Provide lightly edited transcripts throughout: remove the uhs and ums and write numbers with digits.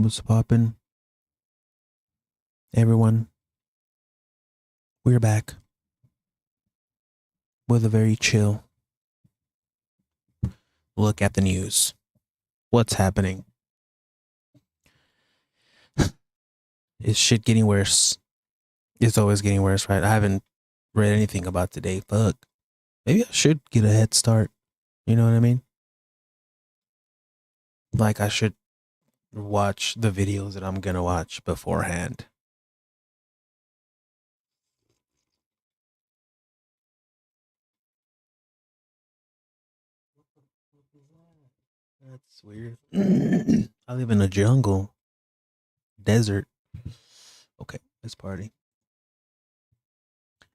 What's poppin'? Everyone, we're back with a very chill look at the news. What's happening? Is shit getting worse? It's always getting worse, right? I haven't read anything about today. Fuck. Maybe I should get a head start. You know what I mean? Like I should watch the videos that I'm gonna watch beforehand. That's weird. I live in a jungle. Desert. Okay, let's party.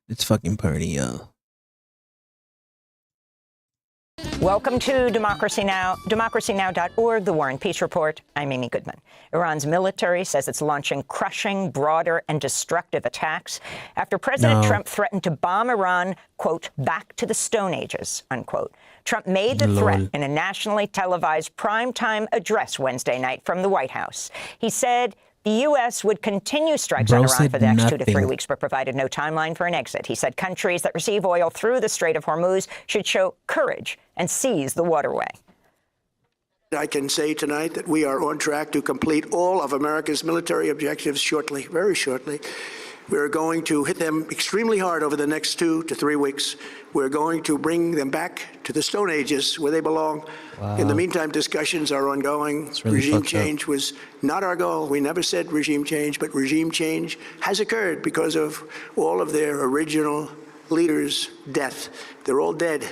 Let's fucking party, yo. Welcome to Democracy Now!, democracynow.org, The War and Peace Report. I'm Amy Goodman. Iran's military says it's launching crushing, broader, and destructive attacks after President Trump threatened to bomb Iran, quote, back to the Stone Ages, unquote. Trump made the threat in a nationally televised primetime address Wednesday night from the White House. He said the U.S. would continue strikes on Iran for the next 2 to 3 weeks, but provided no timeline for an exit. He said countries that receive oil through the Strait of Hormuz should show courage and seize the waterway. I can say tonight that we are on track to complete all of America's military objectives shortly, very shortly. We're going to hit them extremely hard over the next 2 to 3 weeks. We're going to bring them back to the Stone Ages where they belong. Wow. In the meantime, discussions are ongoing. Really regime change was not our goal. We never said regime change, but regime change has occurred because of all of their original leaders' death. They're all dead.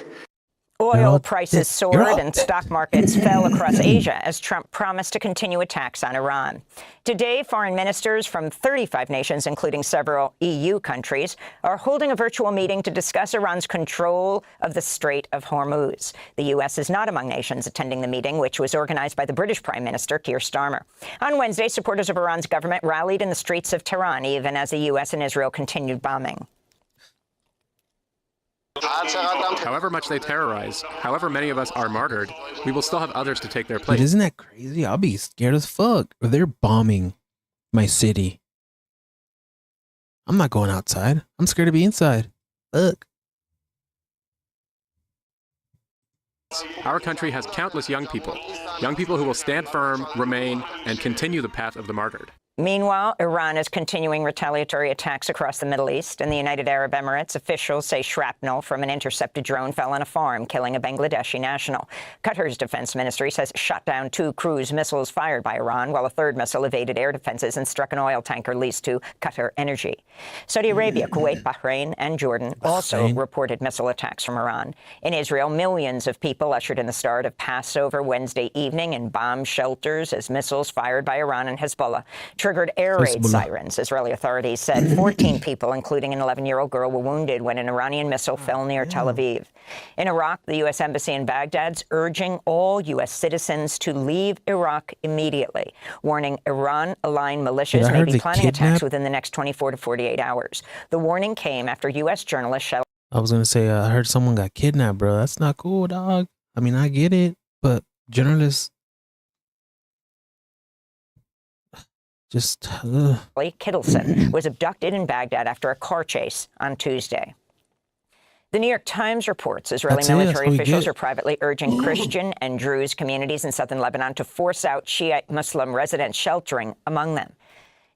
Oil prices soared and stock markets fell across Asia as Trump promised to continue attacks on Iran. Today, foreign ministers from 35 nations, including several EU countries, are holding a virtual meeting to discuss Iran's control of the Strait of Hormuz. The U.S. is not among nations attending the meeting, which was organized by the British Prime Minister, Keir Starmer. On Wednesday, supporters of Iran's government rallied in the streets of Tehran, even as the U.S. and Israel continued bombing. However much they terrorize, however many of us are martyred, we will still have others to take their place. But isn't that crazy? I'll be scared as fuck if they're bombing my city. I'm not going outside. I'm scared to be inside. Fuck. Our country has countless young people who will stand firm, remain, and continue the path of the martyred. Meanwhile, Iran is continuing retaliatory attacks across the Middle East. In the United Arab Emirates, officials say shrapnel from an intercepted drone fell on a farm, killing a Bangladeshi national. Qatar's defense ministry says it shot down 2 cruise missiles fired by Iran, while a third missile evaded air defenses and struck an oil tanker leased to Qatar Energy. Saudi Arabia, Kuwait, Bahrain, and Jordan also reported missile attacks from Iran. In Israel, millions of people ushered in the start of Passover Wednesday evening in bomb shelters as missiles fired by Iran and Hezbollah triggered air raid sirens. Israeli authorities said 14 people, including an 11-year-old girl, were wounded when an Iranian missile fell near Tel Aviv. In Iraq, the U.S. Embassy in Baghdad's urging all U.S. citizens to leave Iraq immediately, warning Iran-aligned militias may be planning attacks within the next 24 to 48 hours. The warning came after U.S. journalists shelled. I was going to say, I heard someone got kidnapped, bro. That's not cool, dog. I mean, I get it, but journalists just... Kittleson was abducted in Baghdad after a car chase on Tuesday. The New York Times reports Israeli military officials are privately urging Christian and Druze communities in southern Lebanon to force out Shiite Muslim residents sheltering among them.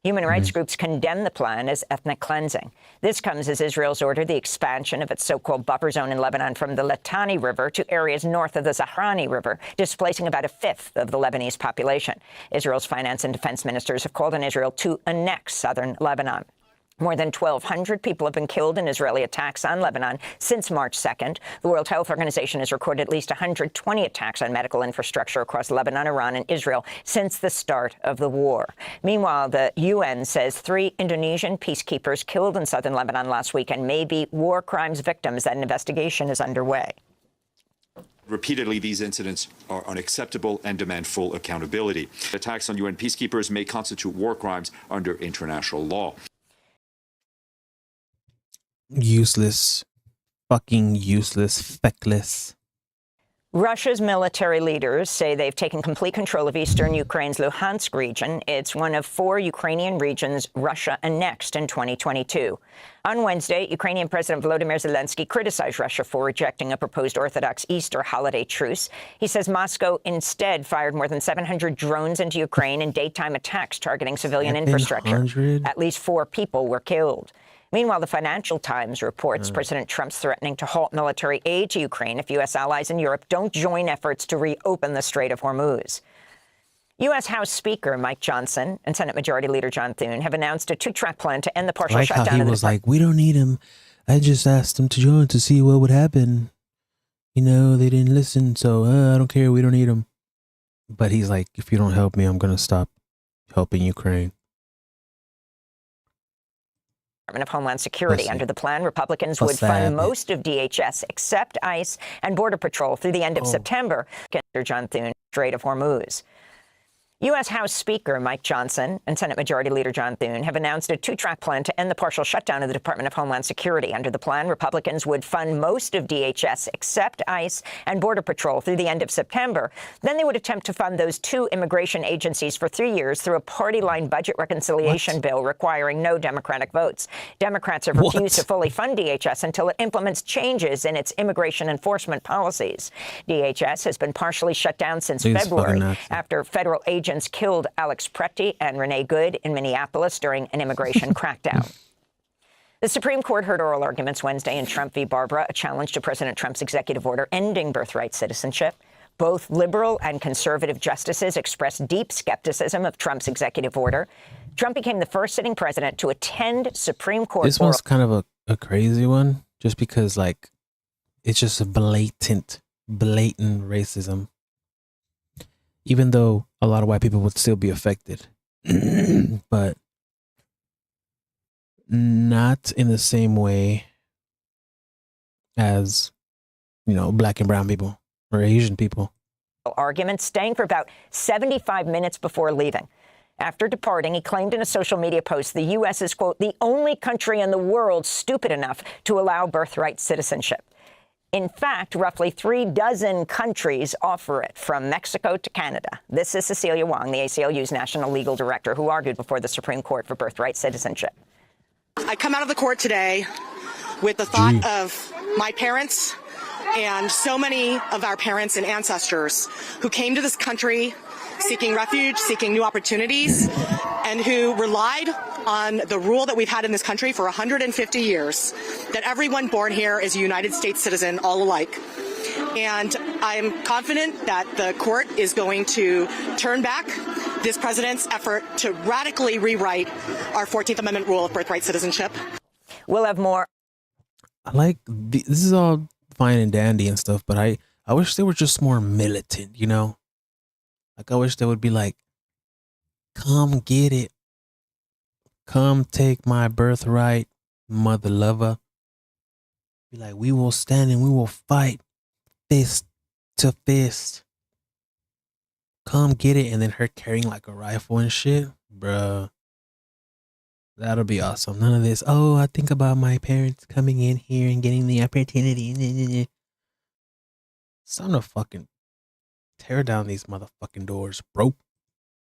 Human rights groups condemn the plan as ethnic cleansing. This comes as Israel's ordered the expansion of its so-called buffer zone in Lebanon from the Litani River to areas north of the Zahrani River, displacing about a fifth of the Lebanese population. Israel's finance and defense ministers have called on Israel to annex southern Lebanon. More than 1,200 people have been killed in Israeli attacks on Lebanon since March 2nd. The World Health Organization has recorded at least 120 attacks on medical infrastructure across Lebanon, Iran, and Israel since the start of the war. Meanwhile, the UN says 3 Indonesian peacekeepers killed in southern Lebanon last weekend may be war crimes victims. That an investigation is underway. Repeatedly, these incidents are unacceptable and demand full accountability. Attacks on UN peacekeepers may constitute war crimes under international law. Useless. Fucking useless. Feckless. Russia's military leaders say they've taken complete control of eastern Ukraine's Luhansk region. It's one of 4 Ukrainian regions Russia annexed in 2022. On Wednesday, Ukrainian President Volodymyr Zelensky criticized Russia for rejecting a proposed Orthodox Easter holiday truce. He says Moscow instead fired more than 700 drones into Ukraine in daytime attacks targeting civilian infrastructure. At least 4 people were killed. Meanwhile, the Financial Times reports President Trump's threatening to halt military aid to Ukraine if U.S. allies in Europe don't join efforts to reopen the Strait of Hormuz. U.S. House Speaker Mike Johnson and Senate Majority Leader John Thune have announced a 2-track plan to end the partial shutdown. How he was like, we don't need him. I just asked him to join to see what would happen. You know, they didn't listen, so I don't care. We don't need him. But he's like, if you don't help me, I'm going to stop helping Ukraine. Department of Homeland Security. Under the plan, Republicans would fund most of DHS except ICE and Border Patrol through the end of September. John Thune, Strait of Hormuz. U.S. House Speaker Mike Johnson and Senate Majority Leader John Thune have announced a 2-track plan to end the partial shutdown of the Department of Homeland Security. Under the plan, Republicans would fund most of DHS except ICE and Border Patrol through the end of September. Then they would attempt to fund those 2 immigration agencies for 3 years through a party-line budget reconciliation bill requiring no Democratic votes. Democrats have refused to fully fund DHS until it implements changes in its immigration enforcement policies. DHS has been partially shut down since February after federal agents killed Alex Preti and Renee Good in Minneapolis during an immigration crackdown. The Supreme Court heard oral arguments Wednesday in Trump v. Barbara, a challenge to President Trump's executive order ending birthright citizenship. Both liberal and conservative justices expressed deep skepticism of Trump's executive order. Trump became the first sitting president to attend Supreme Court. This one's kind of a crazy one, just because, like, it's just a blatant racism. Even though a lot of white people would still be affected, but not in the same way as, you know, black and brown people or Asian people. Argument staying for about 75 minutes before leaving. After departing, he claimed in a social media post the U.S. is, quote, the only country in the world stupid enough to allow birthright citizenship. In fact, roughly 36 countries offer it, from Mexico to Canada. This is Cecilia Wong, the ACLU's national legal director, who argued before the Supreme Court for birthright citizenship. I come out of the court today with the thought of my parents and so many of our parents and ancestors who came to this country seeking refuge, seeking new opportunities, and who relied on the rule that we've had in this country for 150 years, that everyone born here is a United States citizen, all alike. And I'm confident that the court is going to turn back this president's effort to radically rewrite our 14th Amendment rule of birthright citizenship. We'll have more. I like, this is all fine and dandy and stuff, but I wish they were just more militant, you know? Like, I wish they would be like, come get it. Come take my birthright, mother lover. Be like, we will stand and we will fight fist to fist. Come get it. And then her carrying like a rifle and shit. Bruh. That'll be awesome. None of this, oh, I think about my parents coming in here and getting the opportunity. It's time to fucking tear down these motherfucking doors, bro.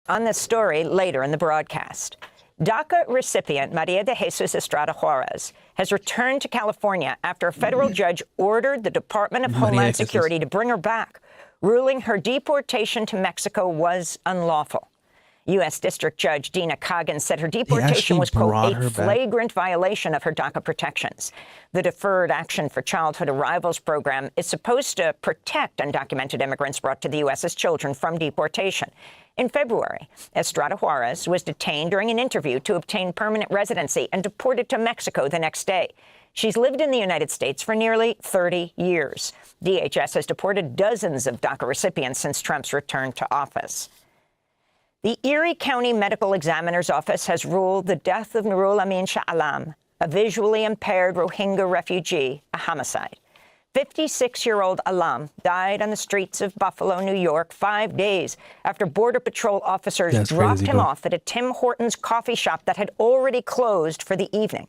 On this story later in the broadcast, DACA recipient Maria de Jesus Estrada Juarez has returned to California after a federal judge ordered the Department of Homeland Security to bring her back, ruling her deportation to Mexico was unlawful. U.S. District Judge Dina Coggins said her deportation was, quote, a flagrant violation of her DACA protections. The Deferred Action for Childhood Arrivals program is supposed to protect undocumented immigrants brought to the U.S. as children from deportation. In February, Estrada Juarez was detained during an interview to obtain permanent residency and deported to Mexico the next day. She's lived in the United States for nearly 30 years. DHS has deported dozens of DACA recipients since Trump's return to office. The Erie County Medical Examiner's Office has ruled the death of Nurul Amin Shah Alam, a visually impaired Rohingya refugee, a homicide. 56-year-old Alam died on the streets of Buffalo, New York, 5 days after Border Patrol officers dropped him off at a Tim Hortons coffee shop that had already closed for the evening.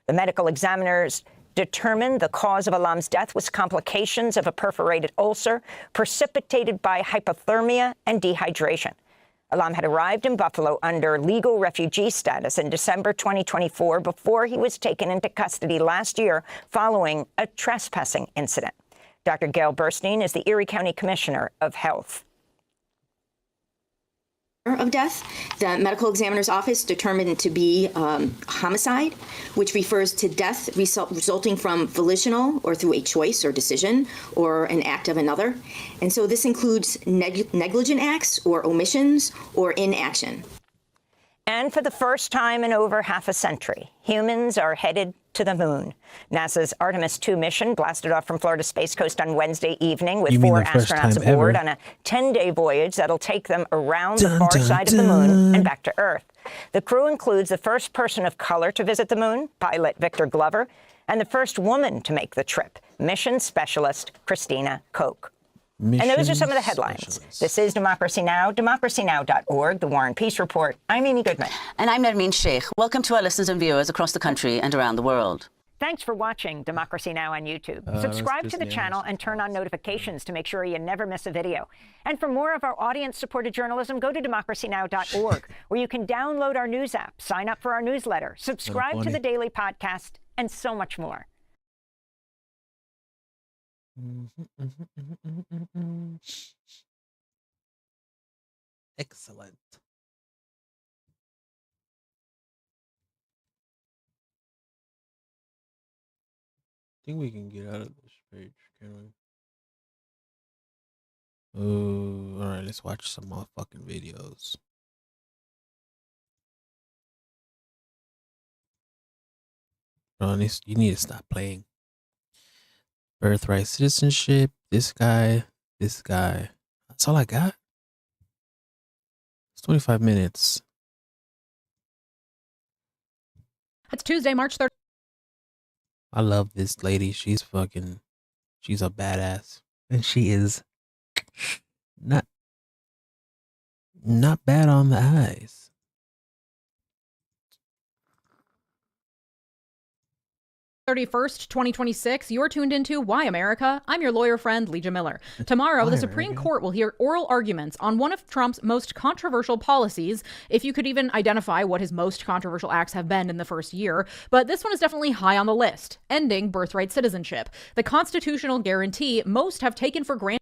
The medical examiners determined the cause of Alam's death was complications of a perforated ulcer precipitated by hypothermia and dehydration. Alam had arrived in Buffalo under legal refugee status in December 2024 before he was taken into custody last year following a trespassing incident. Dr. Gail Burstein is the Erie County Commissioner of Health. Of death, the medical examiner's office determined it to be homicide, which refers to death resulting from volitional or through a choice or decision or an act of another. And so this includes negligent acts or omissions or inaction. And for the first time in over half a century, humans are headed to the moon. NASA's Artemis 2 mission blasted off from Florida Space Coast on Wednesday evening with 4 astronauts aboard on a 10-day voyage that'll take them around the far side of the moon and back to Earth. The crew includes the first person of color to visit the moon, pilot Victor Glover, and the first woman to make the trip, mission specialist Christina Koch. And those are some of the headlines. This is Democracy Now!, democracynow.org, The War and Peace Report. I'm Amy Goodman. And I'm Nermeen Sheikh. Welcome to our listeners and viewers across the country and around the world. Thanks for watching Democracy Now! On YouTube. Subscribe to the channel and turn on notifications to make sure you never miss a video. And for more of our audience-supported journalism, go to democracynow.org, where you can download our news app, sign up for our newsletter, subscribe to the daily podcast, and so much more. Excellent. I think we can get out of this page, can we? Oh, all right. Let's watch some motherfucking videos. Bro, you need to stop playing. Birthright Citizenship, this guy. That's all I got. It's 25 minutes. It's Tuesday, March 3rd. I love this lady. She's a badass. And she is not bad on the eyes. 31st, 2026, you're tuned into Why America? I'm your lawyer friend, Legia Miller. Tomorrow, the Supreme Court will hear oral arguments on one of Trump's most controversial policies, if you could even identify what his most controversial acts have been in the first year. But this one is definitely high on the list, ending birthright citizenship, the constitutional guarantee most have taken for granted.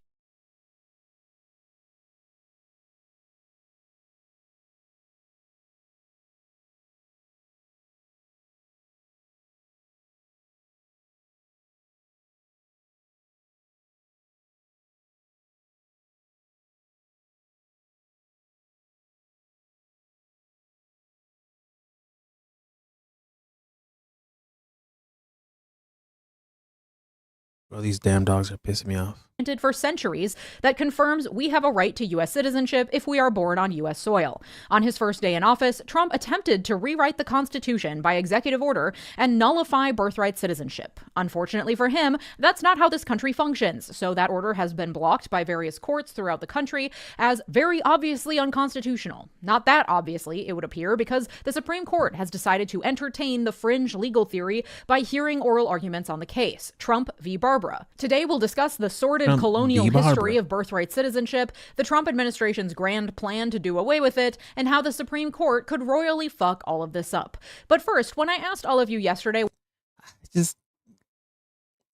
Bro, these damn dogs are pissing me off. For centuries that confirms we have a right to U.S. citizenship if we are born on U.S. soil. On his first day in office, Trump attempted to rewrite the Constitution by executive order and nullify birthright citizenship. Unfortunately for him, that's not how this country functions, so that order has been blocked by various courts throughout the country as very obviously unconstitutional. Not that obviously, it would appear, because the Supreme Court has decided to entertain the fringe legal theory by hearing oral arguments on the case, Trump v. Barbara. Today we'll discuss the sordid colonial history of birthright citizenship, the Trump administration's grand plan to do away with it, and how the Supreme Court could royally fuck all of this up. But first, when I asked all of you yesterday,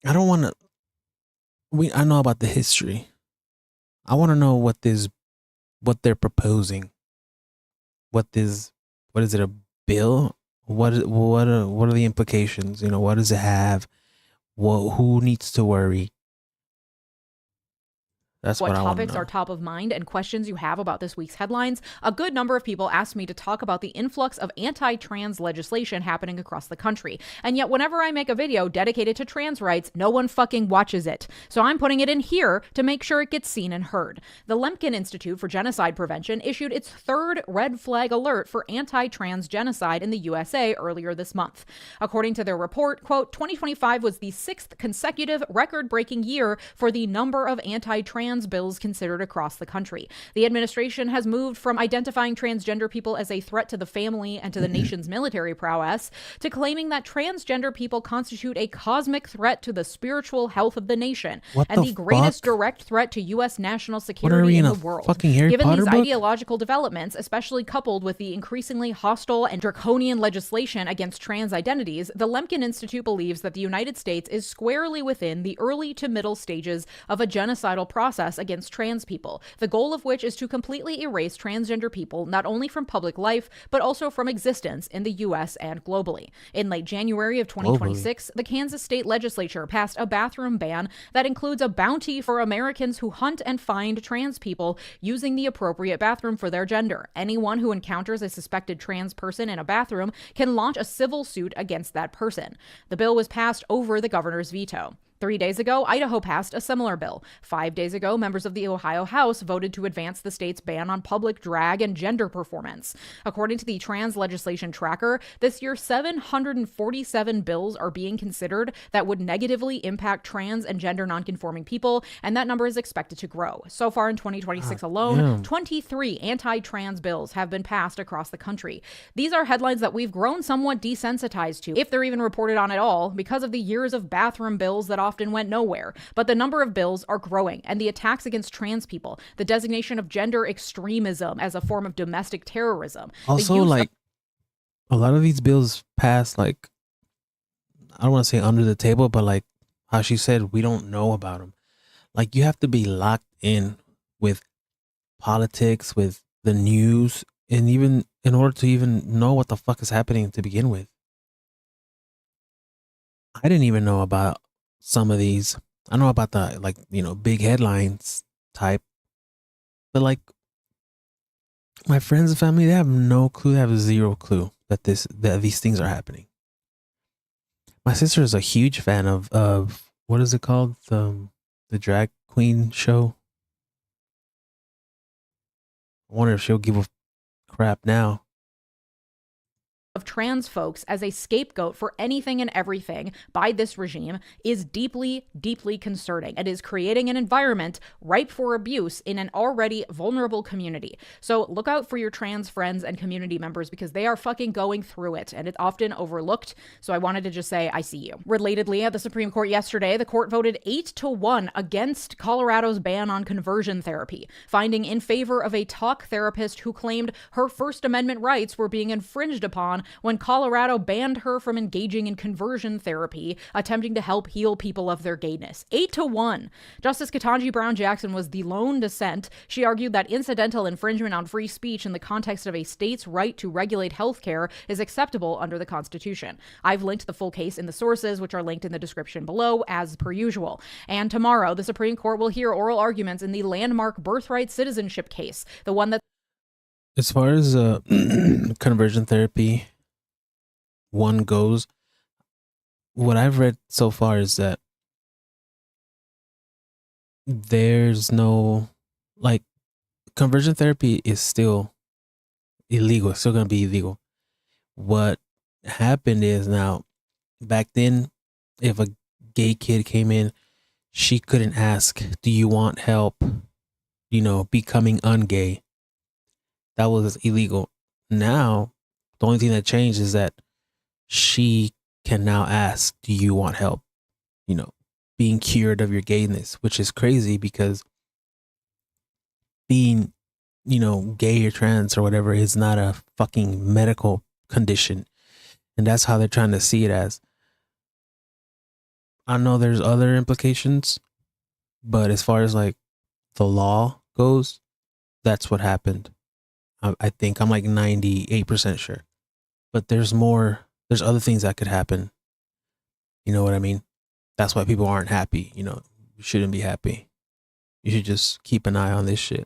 I don't want to. I know about the history. I want to know what they're proposing. What is it, a bill? What are the implications? What does it have? Who needs to worry? That's what topics are top of mind and questions you have about this week's headlines. A good number of people asked me to talk about the influx of anti-trans legislation happening across the country. And yet whenever I make a video dedicated to trans rights, no one fucking watches it. So I'm putting it in here to make sure it gets seen and heard. The Lemkin Institute for Genocide Prevention issued its third red flag alert for anti-trans genocide in the USA earlier this month. According to their report, quote, 2025 was the 6th consecutive record-breaking year for the number of anti-trans trans bills considered across the country. The administration has moved from identifying transgender people as a threat to the family and to the nation's military prowess to claiming that transgender people constitute a cosmic threat to the spiritual health of the nation and the greatest direct threat to U.S. national security in the world. Given these ideological developments, especially coupled with the increasingly hostile and draconian legislation against trans identities, the Lemkin Institute believes that the United States is squarely within the early to middle stages of a genocidal process against trans people, the goal of which is to completely erase transgender people not only from public life, but also from existence in the U.S. and globally. In late January of 2026, the Kansas state legislature passed a bathroom ban that includes a bounty for Americans who hunt and find trans people using the appropriate bathroom for their gender. Anyone who encounters a suspected trans person in a bathroom can launch a civil suit against that person. The bill was passed over the governor's veto. 3 days ago, Idaho passed a similar bill. 5 days ago, members of the Ohio House voted to advance the state's ban on public drag and gender performance. According to the Trans Legislation Tracker, this year 747 bills are being considered that would negatively impact trans and gender nonconforming people, and that number is expected to grow. So far in 2026 alone, 23 anti-trans bills have been passed across the country. These are headlines that we've grown somewhat desensitized to, if they're even reported on at all, because of the years of bathroom bills that often went nowhere. But the number of bills are growing, and the attacks against trans people, the designation of gender extremism as a form of domestic terrorism. Also, like, a lot of these bills pass, like, I don't want to say under the table, but like how she said, we don't know about them. Like, you have to be locked in with politics, with the news, and even in order to even know what the fuck is happening to begin with. I didn't even know about some of these. I know about the, like, you know, big headlines type, but like my friends and family, they have no clue. They have zero clue that these things are happening. My sister is a huge fan of what is it called? The drag queen show. I wonder if she'll give a crap now. Of trans folks as a scapegoat for anything and everything by this regime is deeply, deeply concerning. It is creating an environment ripe for abuse in an already vulnerable community. So look out for your trans friends and community members, because they are fucking going through it, and it's often overlooked. So I wanted to just say, I see you. Relatedly, at the Supreme Court yesterday, the court voted 8-1 against Colorado's ban on conversion therapy, finding in favor of a talk therapist who claimed her First Amendment rights were being infringed upon when Colorado banned her from engaging in conversion therapy, attempting to help heal people of their gayness. 8-1. Justice Ketanji Brown Jackson was the lone dissent. She argued that incidental infringement on free speech in the context of a state's right to regulate healthcare is acceptable under the Constitution. I've linked the full case in the sources, which are linked in the description below, as per usual. And tomorrow, the Supreme Court will hear oral arguments in the landmark Birthright Citizenship case, the one that... As far as conversion therapy one goes, what I've read so far is that there's no, like, conversion therapy is still illegal. It's still going to be illegal. What happened is, now, back then, if a gay kid came in, she couldn't ask, do you want help, you know, becoming ungay? That was illegal. Now, the only thing that changed is that she can now ask, do you want help, you know, being cured of your gayness, which is crazy, because being, you know, gay or trans or whatever is not a fucking medical condition. And that's how they're trying to see it as. I know there's other implications, but as far as like the law goes, that's what happened. I think I'm like 98% sure, but there's more. There's other things that could happen. You know what I mean? That's why people aren't happy. You know, you shouldn't be happy. You should just keep an eye on this shit.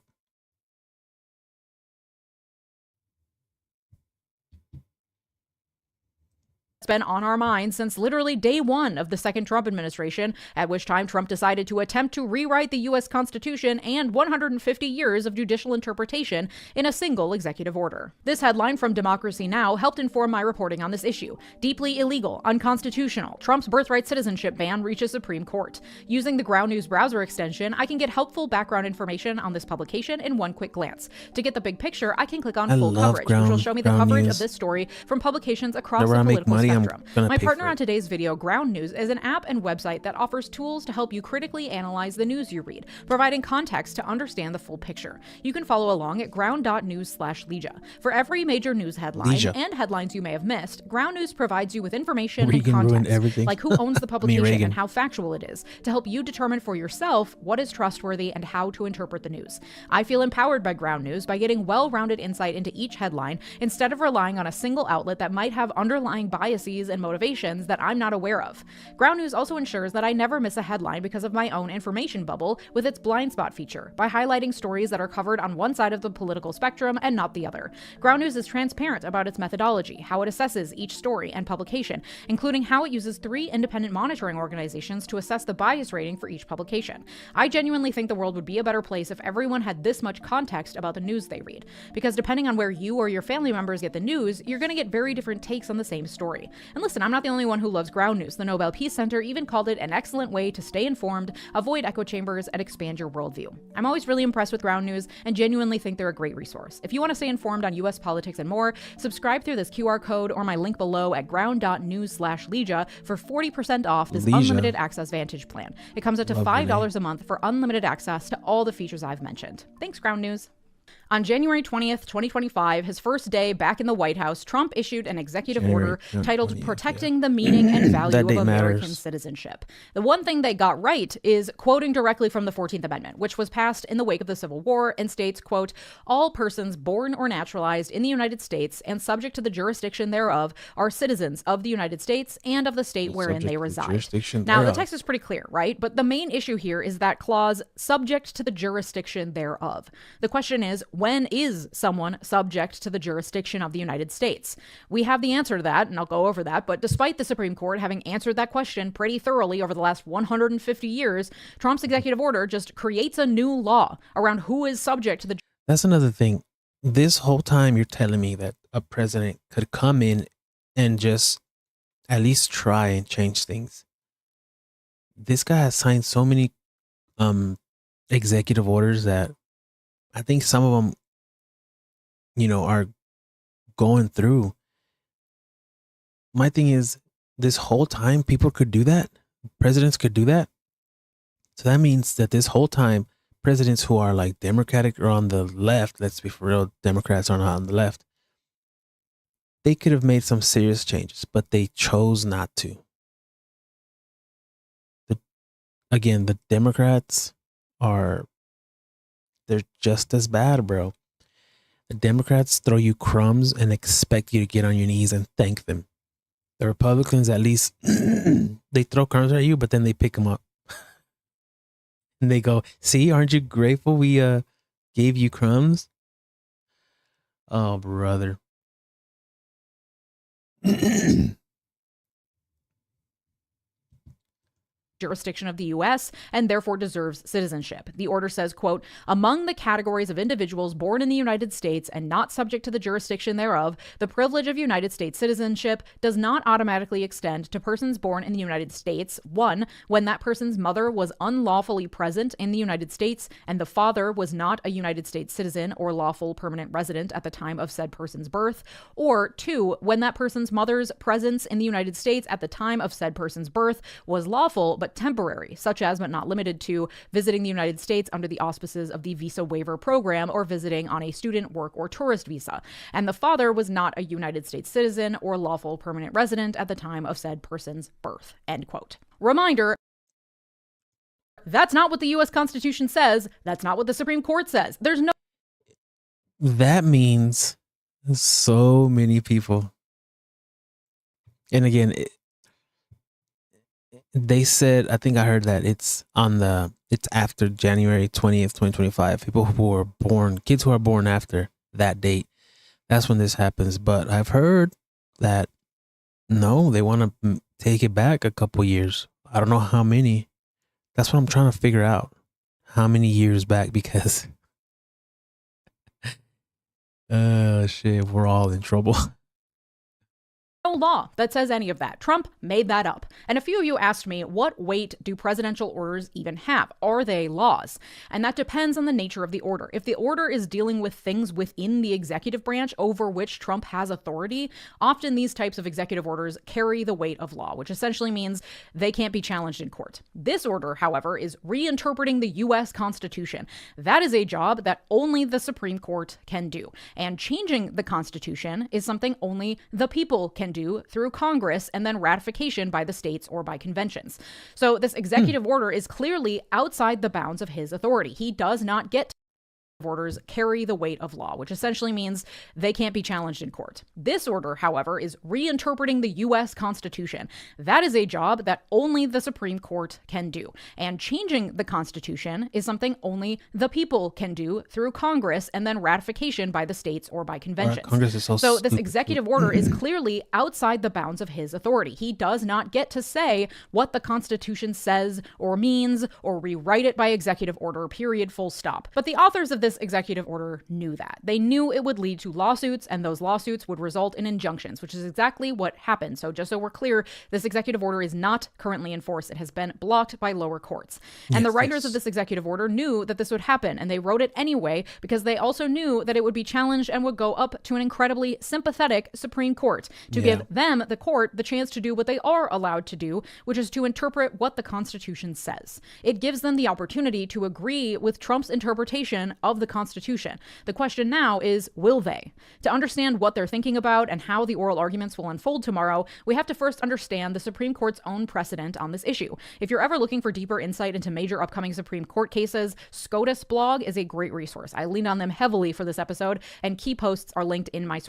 been on our minds since literally day one of the second Trump administration, at which time Trump decided to attempt to rewrite the U.S. Constitution and 150 years of judicial interpretation in a single executive order. This headline from Democracy Now! Helped inform my reporting on this issue. Deeply illegal, unconstitutional. Trump's birthright citizenship ban reaches Supreme Court. Using the Ground News browser extension, I can get helpful background information on this publication in one quick glance. To get the big picture, I can click on full coverage, which will show me the coverage of this story from publications across the political spectrum. My partner on today's video, Ground News, is an app and website that offers tools to help you critically analyze the news you read, providing context to understand the full picture. You can follow along at ground.news/Legia. For every major news headline and headlines you may have missed, Ground News provides you with information and context, like who owns the publication and how factual it is, to help you determine for yourself what is trustworthy and how to interpret the news. I feel empowered by Ground News by getting well-rounded insight into each headline instead of relying on a single outlet that might have underlying biases and motivations that I'm not aware of. Ground News also ensures that I never miss a headline because of my own information bubble with its blind spot feature, by highlighting stories that are covered on one side of the political spectrum and not the other. Ground News is transparent about its methodology, how it assesses each story and publication, including how it uses 3 independent monitoring organizations to assess the bias rating for each publication. I genuinely think the world would be a better place if everyone had this much context about the news they read, because depending on where you or your family members get the news, you're going to get very different takes on the same story. And listen, I'm not the only one who loves Ground News. The Nobel Peace Center even called it an excellent way to stay informed, avoid echo chambers, and expand your worldview. I'm always really impressed with Ground News and genuinely think they're a great resource. If you want to stay informed on U.S. politics and more, subscribe through this QR code or my link below at ground.news/Legia for 40% off this unlimited access Vantage plan. It comes up to $5 a month for unlimited access to all the features I've mentioned. Thanks, Ground News. On January 20th, 2025, his first day back in the White House, Trump issued an executive order titled Protecting the Meaning and Value of American Citizenship. The one thing they got right is quoting directly from the 14th Amendment, which was passed in the wake of the Civil War and states, quote, all persons born or naturalized in the United States and subject to the jurisdiction thereof are citizens of the United States and of the state wherein they reside. Now, the text is pretty clear, right? But the main issue here is that clause, subject to the jurisdiction thereof. The question is, when is someone subject to the jurisdiction of the United States? We have the answer to that, and I'll go over that, but despite the Supreme Court having answered that question pretty thoroughly over the last 150 years, Trump's executive order just creates a new law around who is subject to the... That's another thing. This whole time you're telling me that a president could come in and just at least try and change things. This guy has signed so many executive orders that I think some of them, you know, are going through. My thing is, this whole time people could do that. Presidents could do that. So that means that this whole time, presidents who are like Democratic or on the left, let's be for real, Democrats are not on the left, they could have made some serious changes, but they chose not to. Again, the Democrats are... they're just as bad, bro. The Democrats throw you crumbs and expect you to get on your knees and thank them. The Republicans, at least, they throw crumbs at you, but then they pick them up. And they go, see, aren't you grateful we gave you crumbs? Oh, brother. Jurisdiction of the U.S. and therefore deserves citizenship. The order says, quote, among the categories of individuals born in the United States and not subject to the jurisdiction thereof, the privilege of United States citizenship does not automatically extend to persons born in the United States, 1, when that person's mother was unlawfully present in the United States and the father was not a United States citizen or lawful permanent resident at the time of said person's birth, or 2, when that person's mother's presence in the United States at the time of said person's birth was lawful but temporary, such as but not limited to visiting the United States under the auspices of the Visa Waiver Program or visiting on a student, work, or tourist visa, and the father was not a United States citizen or lawful permanent resident at the time of said person's birth, end quote. Reminder, that's not what the U.S. Constitution says. That's not what the Supreme Court says. There's no... That means so many people. And again, they said, I think I heard that it's after January 20th, 2025. People who are born, kids who are born after that date, that's when this happens. But I've heard that No, they want to take it back a couple years. I don't know how many. That's what I'm trying to figure out. How many years back? Because, shit, we're all in trouble. No law that says any of that. Trump made that up. And a few of you asked me, what weight do presidential orders even have? Are they laws? And that depends on the nature of the order. If the order is dealing with things within the executive branch over which Trump has authority, often these types of executive orders carry the weight of law, which essentially means they can't be challenged in court. This order, however, is reinterpreting the U.S. Constitution. That is a job that only the Supreme Court can do. And changing the Constitution is something only the people can do through Congress and then ratification by the states or by conventions. So this executive order is clearly outside the bounds of his authority. He does not get to orders carry the weight of law, which essentially means they can't be challenged in court. This order, however, is reinterpreting the U.S. Constitution. That is a job that only the Supreme Court can do. And changing the Constitution is something only the people can do through Congress and then ratification by the states or by conventions. Congress is so this executive order is clearly outside the bounds of his authority. He does not get to say what the Constitution says or means or rewrite it by executive order, period, full stop. But the authors of this executive order knew that. They knew it would lead to lawsuits, and those lawsuits would result in injunctions, which is exactly what happened. So just so we're clear, this executive order is not currently in force. It has been blocked by lower courts. And the writers of this executive order knew that this would happen, and they wrote it anyway because they also knew that it would be challenged and would go up to an incredibly sympathetic Supreme Court to give them, the court, the chance to do what they are allowed to do, which is to interpret what the Constitution says. It gives them the opportunity to agree with Trump's interpretation of the Constitution. The question now is, will they? To understand what they're thinking about and how the oral arguments will unfold tomorrow, we have to first understand the Supreme Court's own precedent on this issue. If you're ever looking for deeper insight into major upcoming Supreme Court cases, SCOTUS blog is a great resource. I lean on them heavily for this episode, and key posts are linked in my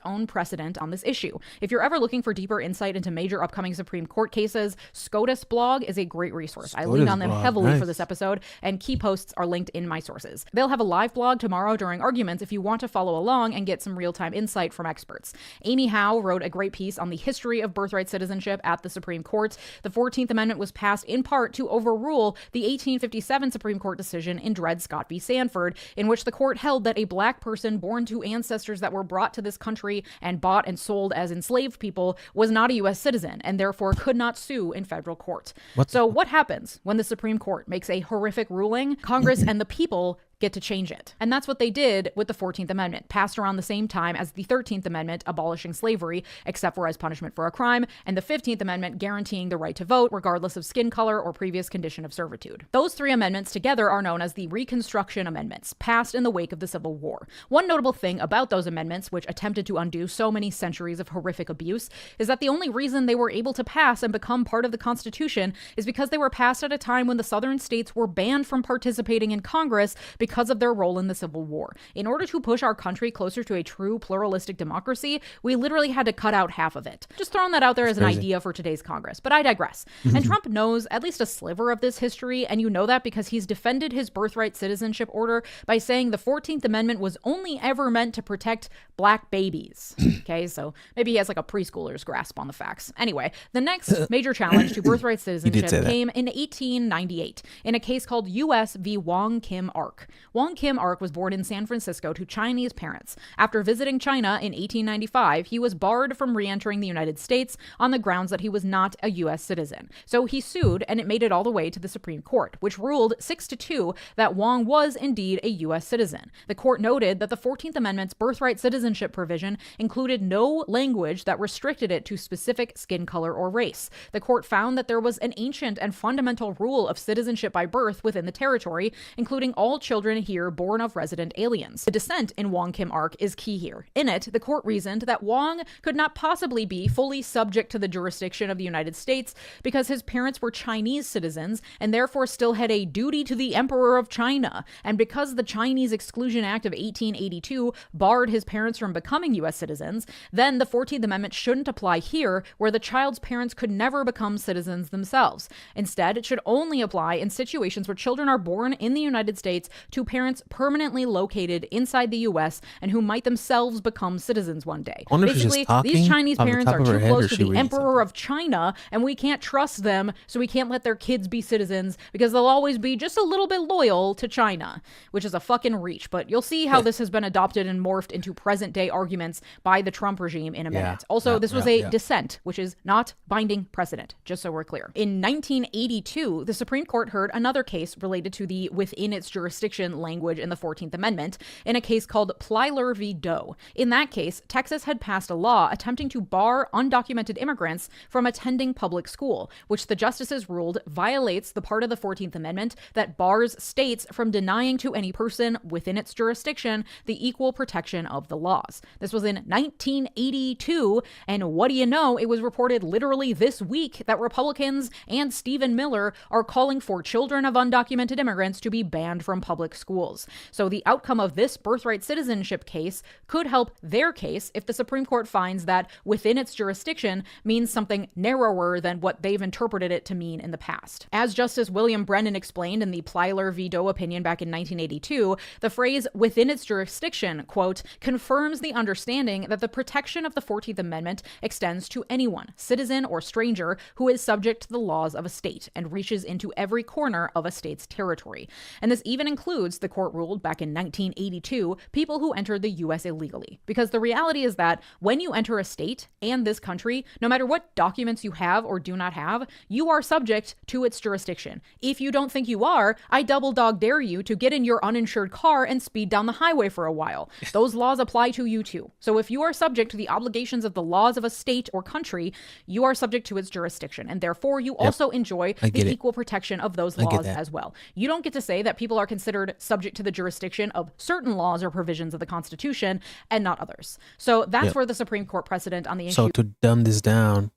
own precedent on this issue. If you're ever looking for deeper insight into major upcoming Supreme Court cases, SCOTUS blog is a great resource. I lean on them heavily for this episode, and key posts are linked in my sources. They'll have a live blog tomorrow during arguments if you want to follow along and get some real-time insight from experts. Amy Howe wrote a great piece on the history of birthright citizenship at the Supreme Court. The 14th Amendment was passed in part to overrule the 1857 Supreme Court decision in Dred Scott v. Sanford, in which the court held that a black person born to ancestors that were brought to this country and bought and sold as enslaved people was not a U.S. citizen and therefore could not sue in federal court. So what happens when the Supreme Court makes a horrific ruling? Congress and the people get to change it. And that's what they did with the 14th Amendment, passed around the same time as the 13th Amendment abolishing slavery, except for as punishment for a crime, and the 15th Amendment guaranteeing the right to vote regardless of skin color or previous condition of servitude. Those three amendments together are known as the Reconstruction Amendments, passed in the wake of the Civil War. One notable thing about those amendments, which attempted to undo so many centuries of horrific abuse, is that the only reason they were able to pass and become part of the Constitution is because they were passed at a time when the southern states were banned from participating in Congress because of their role in the Civil War. In order to push our country closer to a true pluralistic democracy, we literally had to cut out half of it. Just throwing that out there as an idea for today's Congress, but I digress. And Trump knows at least a sliver of this history, and you know that because he's defended his birthright citizenship order by saying the 14th Amendment was only ever meant to protect black babies. Okay, so maybe he has like a preschooler's grasp on the facts. Anyway, the next major challenge to birthright citizenship came in 1898 in a case called U.S. v. Wong Kim Ark. Wong Kim Ark was born in San Francisco to Chinese parents. After visiting China in 1895, he was barred from re-entering the United States on the grounds that he was not a U.S. citizen. So he sued, and it made it all the way to the Supreme Court, which ruled 6-2 that Wong was indeed a U.S. citizen. The court noted that the 14th Amendment's birthright citizenship provision included no language that restricted it to specific skin color or race. The court found that there was an ancient and fundamental rule of citizenship by birth within the territory, including all children here born of resident aliens. The dissent in Wong Kim Ark is key here. In it, the court reasoned that Wong could not possibly be fully subject to the jurisdiction of the United States because his parents were Chinese citizens and therefore still had a duty to the Emperor of China. And because the Chinese Exclusion Act of 1882 barred his parents from becoming U.S. citizens, then the 14th Amendment shouldn't apply here, where the child's parents could never become citizens themselves. Instead, it should only apply in situations where children are born in the United States to parents permanently located inside the U.S. and who might themselves become citizens one day. I wonder if she's just Basically, these talking Chinese off the parents top are of her too head, close or to she the reading Emperor of China, and we can't trust them, so we can't let their kids be citizens because they'll always be just a little bit loyal to China, which is a fucking reach. But you'll see how this has been adopted and morphed into present-day arguments by the Trump regime in a minute. Also, this was a dissent, which is not binding precedent, just so we're clear. In 1982, the Supreme Court heard another case related to the within its jurisdiction language in the 14th Amendment in a case called Plyler v. Doe. In that case, Texas had passed a law attempting to bar undocumented immigrants from attending public school, which the justices ruled violates the part of the 14th Amendment that bars states from denying to any person within its jurisdiction the equal protection of the laws. This was in 1982, and what do you know, it was reported literally this week that Republicans and Stephen Miller are calling for children of undocumented immigrants to be banned from public schools. So the outcome of this birthright citizenship case could help their case if the Supreme Court finds that within its jurisdiction means something narrower than what they've interpreted it to mean in the past. As Justice William Brennan explained in the Plyler v. Doe opinion back in 1982, the phrase within its jurisdiction, quote, confirms the understanding that the protection of the 14th Amendment extends to anyone, citizen or stranger, who is subject to the laws of a state and reaches into every corner of a state's territory. And this even includes, the court ruled back in 1982, people who entered the U.S. illegally. Because the reality is that when you enter a state and this country, no matter what documents you have or do not have, you are subject to its jurisdiction. If you don't think you are, I double dog dare you to get in your uninsured car and speed down the highway for a while. Those laws apply to you too. So if you are subject to the obligations of the laws of a state or country, you are subject to its jurisdiction, and therefore you also enjoy the equal protection of those laws as well. You don't get to say that people are considered subject to the jurisdiction of certain laws or provisions of the Constitution and not others. So that's where the Supreme Court precedent on the issue. So to dumb this down,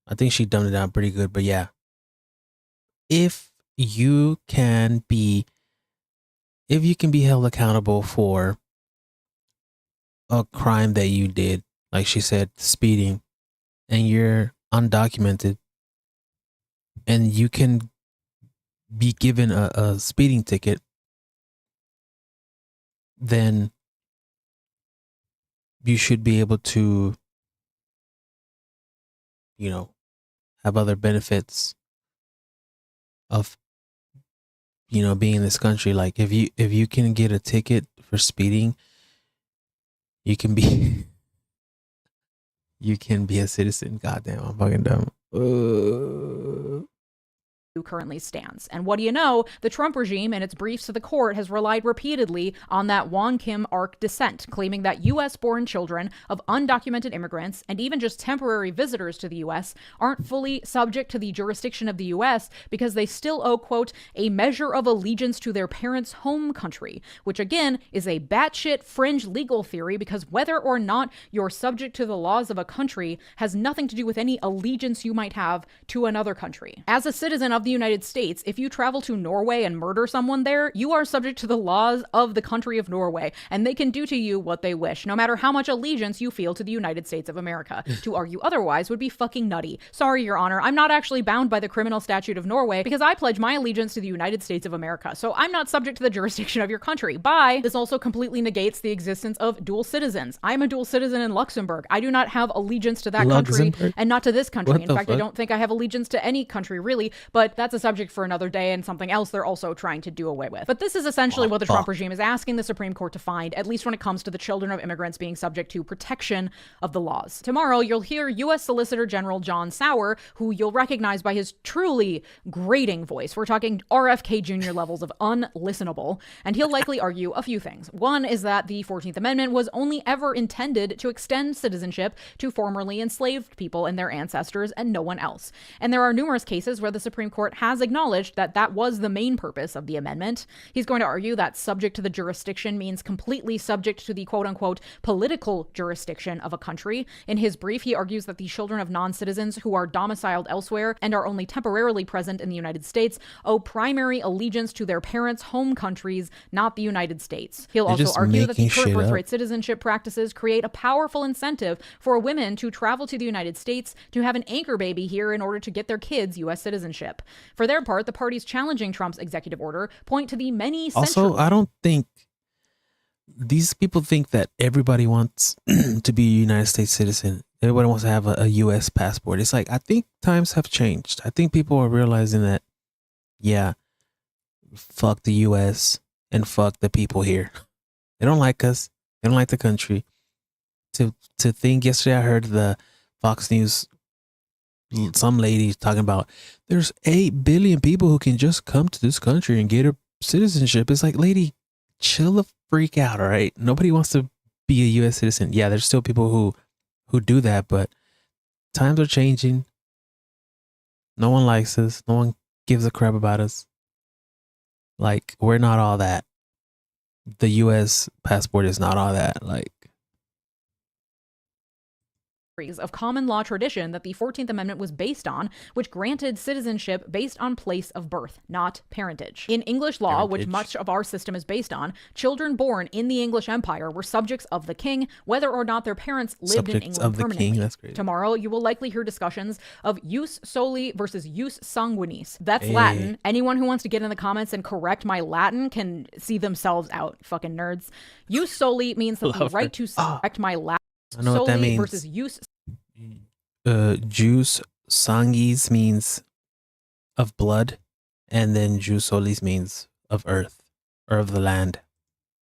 I think she dumbed it down pretty good, but yeah. If you can be held accountable for a crime that you did, like she said, speeding, and you're undocumented, and you can be given a speeding ticket, then you should be able to, you know, have other benefits of, you know, being in this country. Like if you can get a ticket for speeding, you can be a citizen. Goddamn, I'm fucking dumb. Currently stands. And what do you know? The Trump regime in its briefs to the court has relied repeatedly on that Wong Kim arc dissent, claiming that U.S.-born children of undocumented immigrants and even just temporary visitors to the U.S. aren't fully subject to the jurisdiction of the U.S. because they still owe, quote, a measure of allegiance to their parents' home country, which again is a batshit fringe legal theory because whether or not you're subject to the laws of a country has nothing to do with any allegiance you might have to another country. As a citizen of the United States, if you travel to Norway and murder someone there, you are subject to the laws of the country of Norway, and they can do to you what they wish, no matter how much allegiance you feel to the United States of America. To argue otherwise would be fucking nutty. Sorry, Your Honor, I'm not actually bound by the criminal statute of Norway because I pledge my allegiance to the United States of America, so I'm not subject to the jurisdiction of your country. Bye. This also completely negates the existence of dual citizens. I'm a dual citizen in Luxembourg. I do not have allegiance to that country and not to this country. In fact, I don't think I have allegiance to any country really, but that's a subject for another day and something else they're also trying to do away with. But this is essentially what the Trump regime is asking the Supreme Court to find, at least when it comes to the children of immigrants being subject to protection of the laws. Tomorrow, you'll hear U.S. Solicitor General John Sauer, who you'll recognize by his truly grating voice. We're talking RFK Jr. levels of unlistenable, and he'll likely argue a few things. One is that the 14th Amendment was only ever intended to extend citizenship to formerly enslaved people and their ancestors and no one else. And there are numerous cases where the Supreme Court has acknowledged that that was the main purpose of the amendment. He's going to argue that subject to the jurisdiction means completely subject to the quote-unquote political jurisdiction of a country. In his brief, he argues that the children of non-citizens who are domiciled elsewhere and are only temporarily present in the United States owe primary allegiance to their parents' home countries, not the United States. He'll also argue that the current birthright citizenship practices create a powerful incentive for women to travel to the United States to have an anchor baby here in order to get their kids U.S. citizenship. For their part, the parties challenging Trump's executive order point to the many Also, I don't think these people think that everybody wants to be a United States citizen. Everybody wants to have a U.S. passport. It's like, I think times have changed. I think people are realizing that, yeah, fuck the U.S. and fuck the people here. They don't like us. They don't like the country. To think, yesterday I heard the Fox News, some lady talking about there's 8 billion people who can just come to this country and get a citizenship. It's like, lady, chill the freak out, all right? Nobody wants to be a U.S. citizen. Yeah, there's still people who do that, but times are changing. No one likes us. No one gives a crap about us. Like, we're not all that. The U.S. passport is not all that. Like, of common law tradition that the 14th Amendment was based on, which granted citizenship based on place of birth, not parentage. In English law, which much of our system is based on, children born in the English Empire were subjects of the king, whether or not their parents lived in England permanently. That's great. Tomorrow, you will likely hear discussions of jus soli versus jus sanguinis. That's Latin. Anyone who wants to get in the comments and correct my Latin can see themselves out, fucking nerds. Jus soli means that the right to correct my Latin. I know what that means. Versus jus jus sanguis means of blood, and then jus solis means of earth or of the land.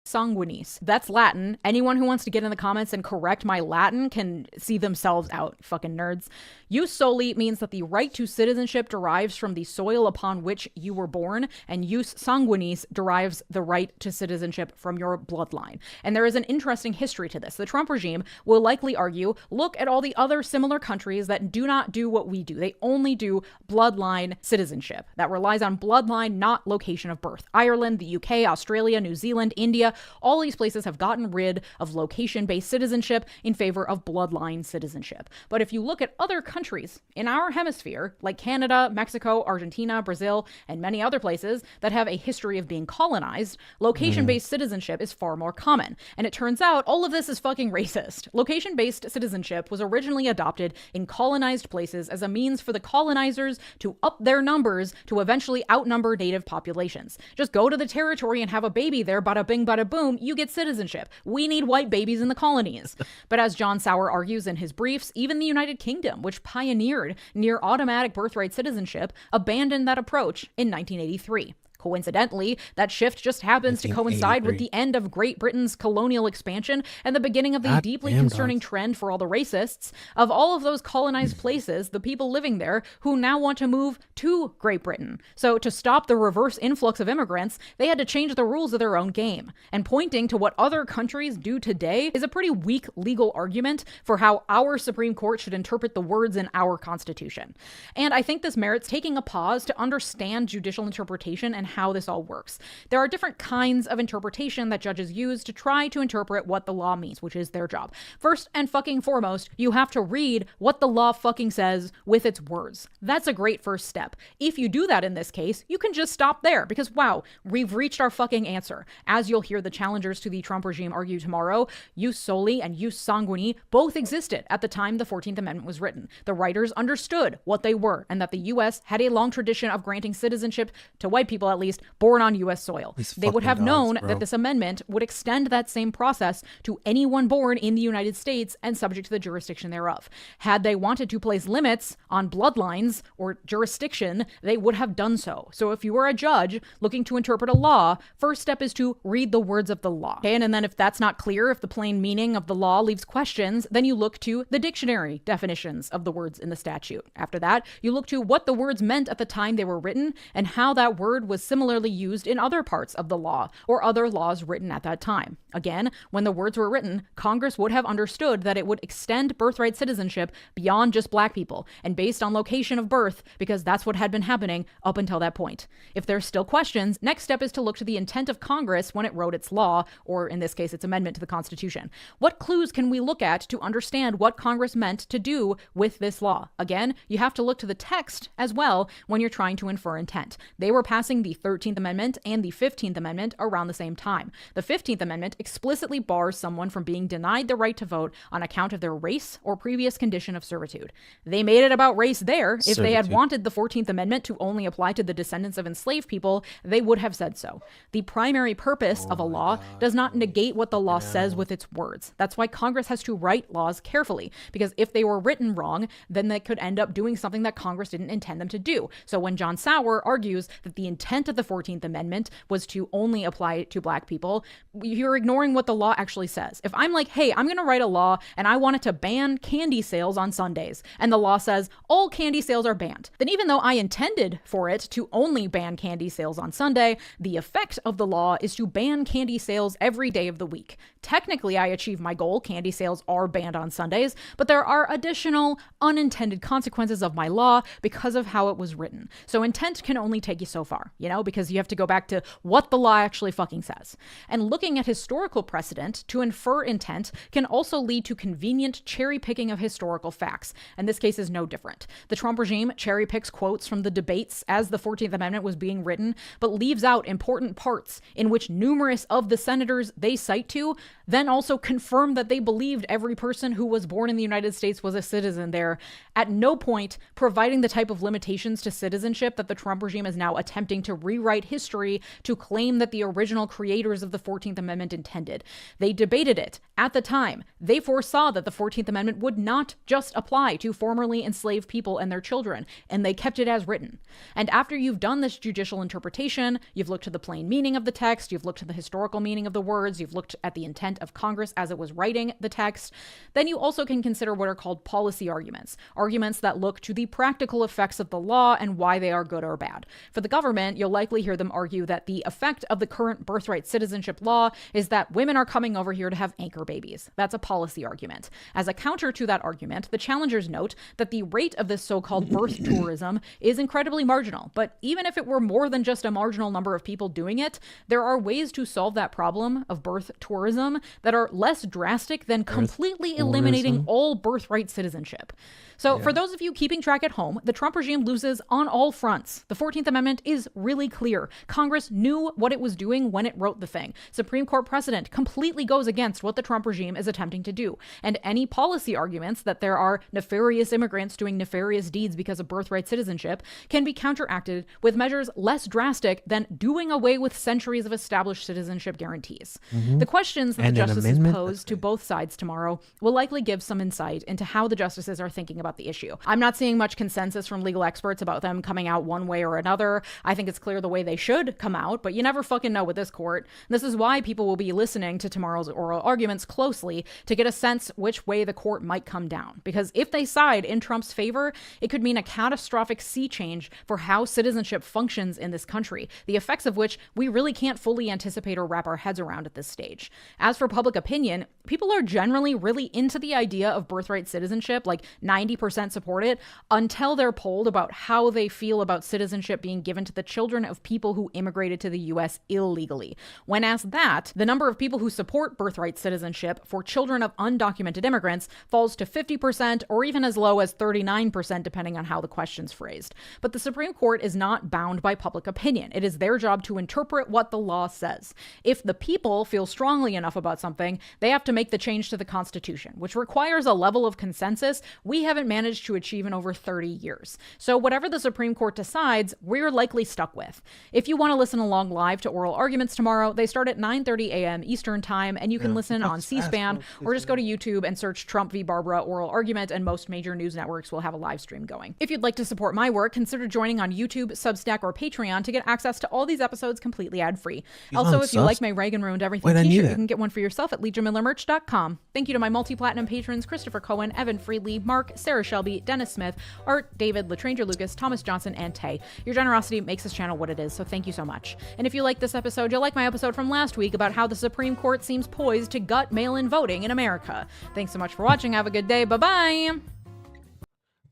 Sanguinis. That's Latin. Anyone who wants to get in the comments and correct my Latin can see themselves out, fucking nerds. Jus soli means that the right to citizenship derives from the soil upon which you were born, and jus sanguinis derives the right to citizenship from your bloodline. And there is an interesting history to this. The Trump regime will likely argue, look at all the other similar countries that do not do what we do. They only do bloodline citizenship that relies on bloodline, not location of birth. Ireland, the UK, Australia, New Zealand, India, all these places have gotten rid of location-based citizenship in favor of bloodline citizenship. But if you look at other countries in our hemisphere, like Canada, Mexico, Argentina, Brazil, and many other places that have a history of being colonized, location-based citizenship is far more common. And it turns out all of this is fucking racist. Location-based citizenship was originally adopted in colonized places as a means for the colonizers to up their numbers to eventually outnumber native populations. Just go to the territory and have a baby there, bada bing, bada boom, you get citizenship. We need white babies in the colonies. But as John Sauer argues in his briefs, even the United Kingdom, which pioneered near automatic birthright citizenship, abandoned that approach in 1983. Coincidentally, that shift just happens to coincide with the end of Great Britain's colonial expansion and the beginning of the deeply concerning trend for all the racists of all of those colonized places, the people living there who now want to move to Great Britain. So to stop the reverse influx of immigrants, they had to change the rules of their own game. And pointing to what other countries do today is a pretty weak legal argument for how our Supreme Court should interpret the words in our Constitution. And I think this merits taking a pause to understand judicial interpretation and how this all works. There are different kinds of interpretation that judges use to try to interpret what the law means, which is their job. First and fucking foremost, you have to read what the law fucking says with its words. That's a great first step. If you do that in this case, you can just stop there because, wow, we've reached our fucking answer. As you'll hear the challengers to the Trump regime argue tomorrow, jus soli and jus sanguini both existed at the time the 14th Amendment was written. The writers understood what they were and that the U.S. had a long tradition of granting citizenship to white people, at least, born on U.S. soil. They would have known that this amendment would extend that same process to anyone born in the United States and subject to the jurisdiction thereof. Had they wanted to place limits on bloodlines or jurisdiction, they would have done so. So if you are a judge looking to interpret a law, first step is to read the words of the law. Okay? And then if that's not clear, if the plain meaning of the law leaves questions, then you look to the dictionary definitions of the words in the statute. After that, you look to what the words meant at the time they were written and how that word was similarly used in other parts of the law or other laws written at that time. Again, when the words were written, Congress would have understood that it would extend birthright citizenship beyond just black people and based on location of birth, because that's what had been happening up until that point. If there's still questions, next step is to look to the intent of Congress when it wrote its law, or in this case, its amendment to the Constitution. What clues can we look at to understand what Congress meant to do with this law? Again, you have to look to the text as well when you're trying to infer intent. They were passing the 13th Amendment and the 15th Amendment around the same time. The 15th Amendment explicitly bars someone from being denied the right to vote on account of their race or previous condition of servitude. They made it about race there. If they had wanted the 14th Amendment to only apply to the descendants of enslaved people, they would have said so. The primary purpose of a law does not negate what the law says with its words. That's why Congress has to write laws carefully, because if they were written wrong, then they could end up doing something that Congress didn't intend them to do. So when John Sauer argues that the intent of the 14th Amendment was to only apply to black people, you're ignoring what the law actually says. If I'm like, hey, I'm going to write a law and I want it to ban candy sales on Sundays, and the law says all candy sales are banned, then even though I intended for it to only ban candy sales on Sunday, the effect of the law is to ban candy sales every day of the week. Technically, I achieve my goal. Candy sales are banned on Sundays, but there are additional unintended consequences of my law because of how it was written. So intent can only take you so far, because you have to go back to what the law actually fucking says. And looking at historical precedent to infer intent can also lead to convenient cherry picking of historical facts. And this case is no different. The Trump regime cherry picks quotes from the debates as the 14th Amendment was being written, but leaves out important parts in which numerous of the senators they cite to then also confirm that they believed every person who was born in the United States was a citizen there, at no point providing the type of limitations to citizenship that the Trump regime is now attempting to rewrite history to claim that the original creators of the 14th Amendment intended. They debated it at the time. They foresaw that the 14th Amendment would not just apply to formerly enslaved people and their children, and they kept it as written. And after you've done this judicial interpretation, you've looked to the plain meaning of the text, you've looked to the historical meaning of the words, you've looked at the intent of Congress as it was writing the text, then you also can consider what are called policy arguments, arguments that look to the practical effects of the law and why they are good or bad. For the government, you'll likely hear them argue that the effect of the current birthright citizenship law is that women are coming over here to have anchor babies. That's a policy argument. As a counter to that argument, the challengers note that the rate of this so-called birth tourism is incredibly marginal. But even if it were more than just a marginal number of people doing it, there are ways to solve that problem of birth tourism that are less drastic than completely eliminating all birthright citizenship. So for those of you keeping track at home, the Trump regime loses on all fronts. The 14th Amendment is really clear. Congress knew what it was doing when it wrote the thing. Supreme Court precedent completely goes against what the Trump regime is attempting to do. And any policy arguments that there are nefarious immigrants doing nefarious deeds because of birthright citizenship can be counteracted with measures less drastic than doing away with centuries of established citizenship guarantees. The questions that the justices pose to both sides tomorrow will likely give some insight into how the justices are thinking about the issue. I'm not seeing much consensus from legal experts about them coming out one way or another. I think it's clear the way they should come out, but you never fucking know with this court. This is why people will be listening to tomorrow's oral arguments closely to get a sense which way the court might come down. Because if they side in Trump's favor, it could mean a catastrophic sea change for how citizenship functions in this country, the effects of which we really can't fully anticipate or wrap our heads around at this stage. As for public opinion, people are generally really into the idea of birthright citizenship, like 90% support it, until they're polled about how they feel about citizenship being given to the children of people who immigrated to the US illegally. When asked that, the number of people who support birthright citizenship for children of undocumented immigrants falls to 50% or even as low as 39%, depending on how the question's phrased. But the Supreme Court is not bound by public opinion. It is their job to interpret what the law says. If the people feel strongly enough about something, they have to make the change to the Constitution, which requires a level of consensus we haven't managed to achieve in over 30 years. So whatever the Supreme Court decides, we're likely stuck with. If you want to listen along live to oral arguments tomorrow, they start at 9:30 a.m. Eastern Time, and you can listen on C-SPAN or just go to YouTube and search Trump v. Barbara oral argument, and most major news networks will have a live stream going. If you'd like to support my work, consider joining on YouTube, Substack, or Patreon to get access to all these episodes completely ad-free. Also, if you like my Reagan Ruined Everything t-shirt, you can get one for yourself at LegionMillerMerch.com. Thank you to my multi-platinum patrons, Christopher Cohen, Evan Freely, Mark, Sarah Shelby, Dennis Smith, Art, David, Latranger Lucas, Thomas Johnson, and Tay. Your generosity makes this channel what it is, so thank you so much. And if you like this episode, you'll like my episode from last week about how the Supreme Court seems poised to gut mail-in voting in America. Thanks so much for watching. Have a good day. Bye-bye.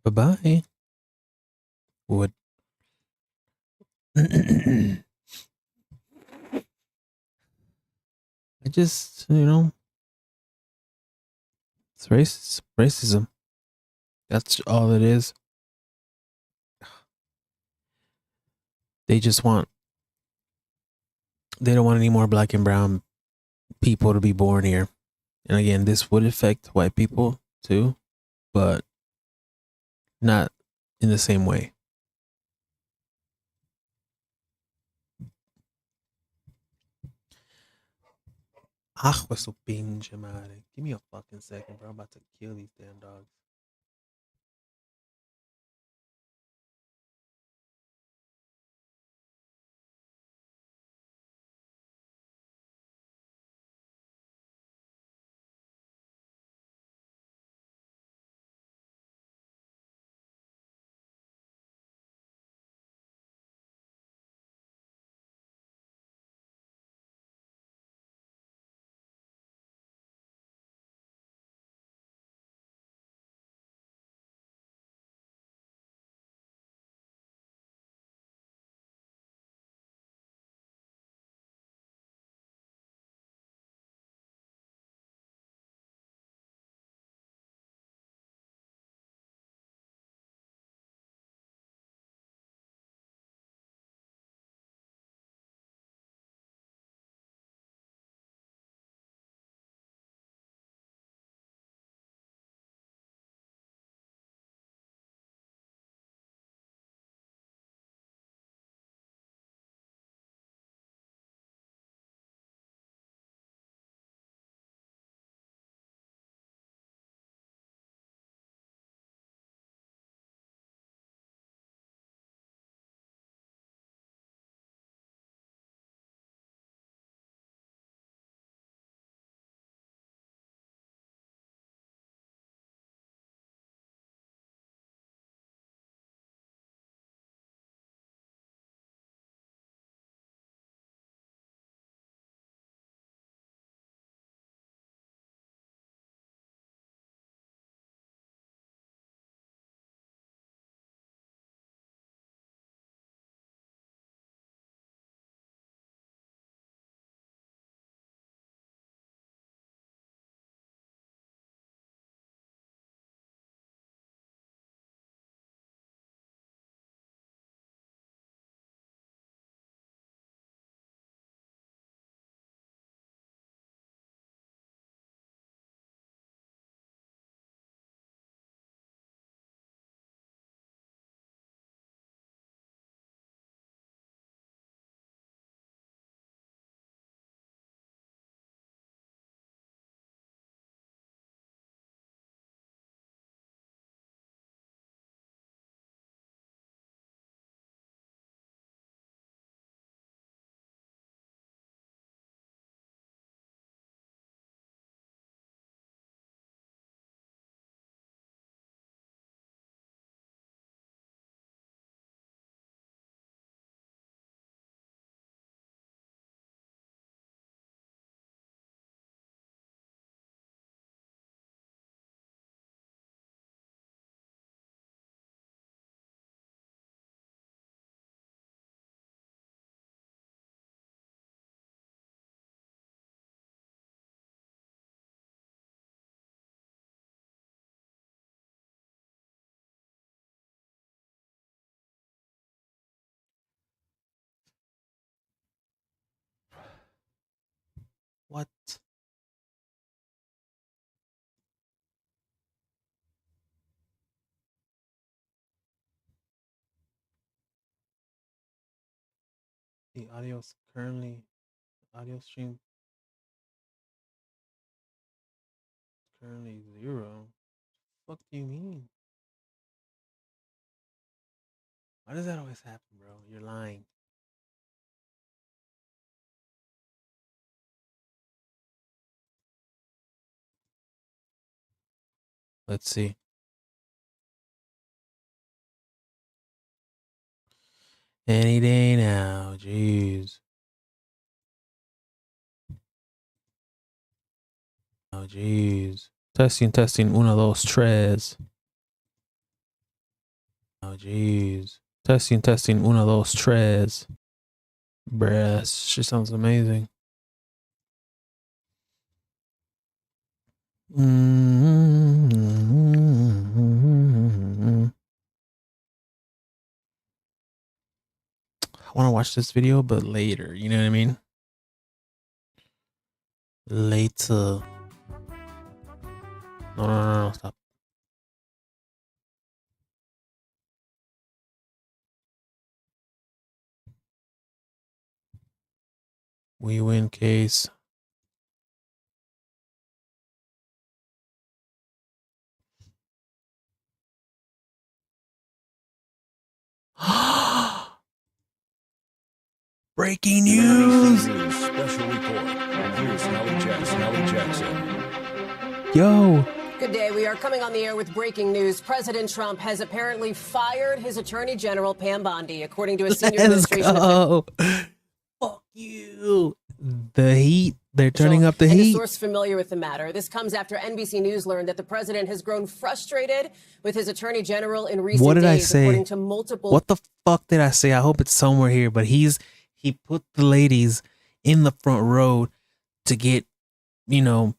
Bye-bye. What? I just, it's racism. That's all it is. They just want they don't want any more black and brown people to be born here. And again, this would affect white people too, but not in the same way. Ah, pues su pinche madre. Give me a fucking second, bro. I'm about to kill these damn dogs. What? The audio stream currently 0. What do you mean? Why does that always happen, bro? You're lying. Let's see. Any day now. Jeez. Oh, jeez. Testing, testing. Uno, dos, tres. Oh, jeez. Testing, testing. Uno, dos, tres. Bruh, she sounds amazing. I want to watch this video, but later. You know what I mean? later. No, stop. We win case. Breaking news! Special report. Here's Hallie Jackson. Yo! Good day. We are coming on the air with breaking news. President Trump has apparently fired his Attorney General, Pam Bondi, according to a senior administration official. Fuck you. The heat. They're turning up the and heat. A source familiar with the matter. This comes after NBC News learned that the president has grown frustrated with his Attorney General in recent days. What did I say? According to multiple. What the fuck did I say? I hope it's somewhere here. But he put the ladies in the front row to get, you know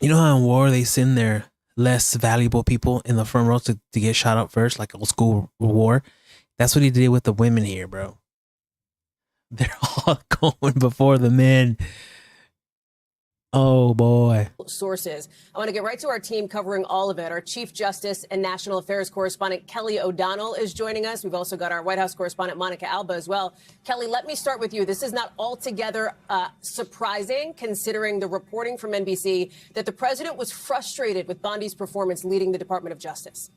how in war they send their less valuable people in the front row to get shot up first, like old school war. That's what he did with the women here, bro. They're all going before the men. Oh, boy. Sources. I want to get right to our team covering all of it. Our Chief Justice and National Affairs correspondent Kelly O'Donnell is joining us. We've also got our White House correspondent Monica Alba as well. Kelly, let me start with you. This is not altogether surprising, considering the reporting from NBC that the president was frustrated with Bondi's performance leading the Department of Justice.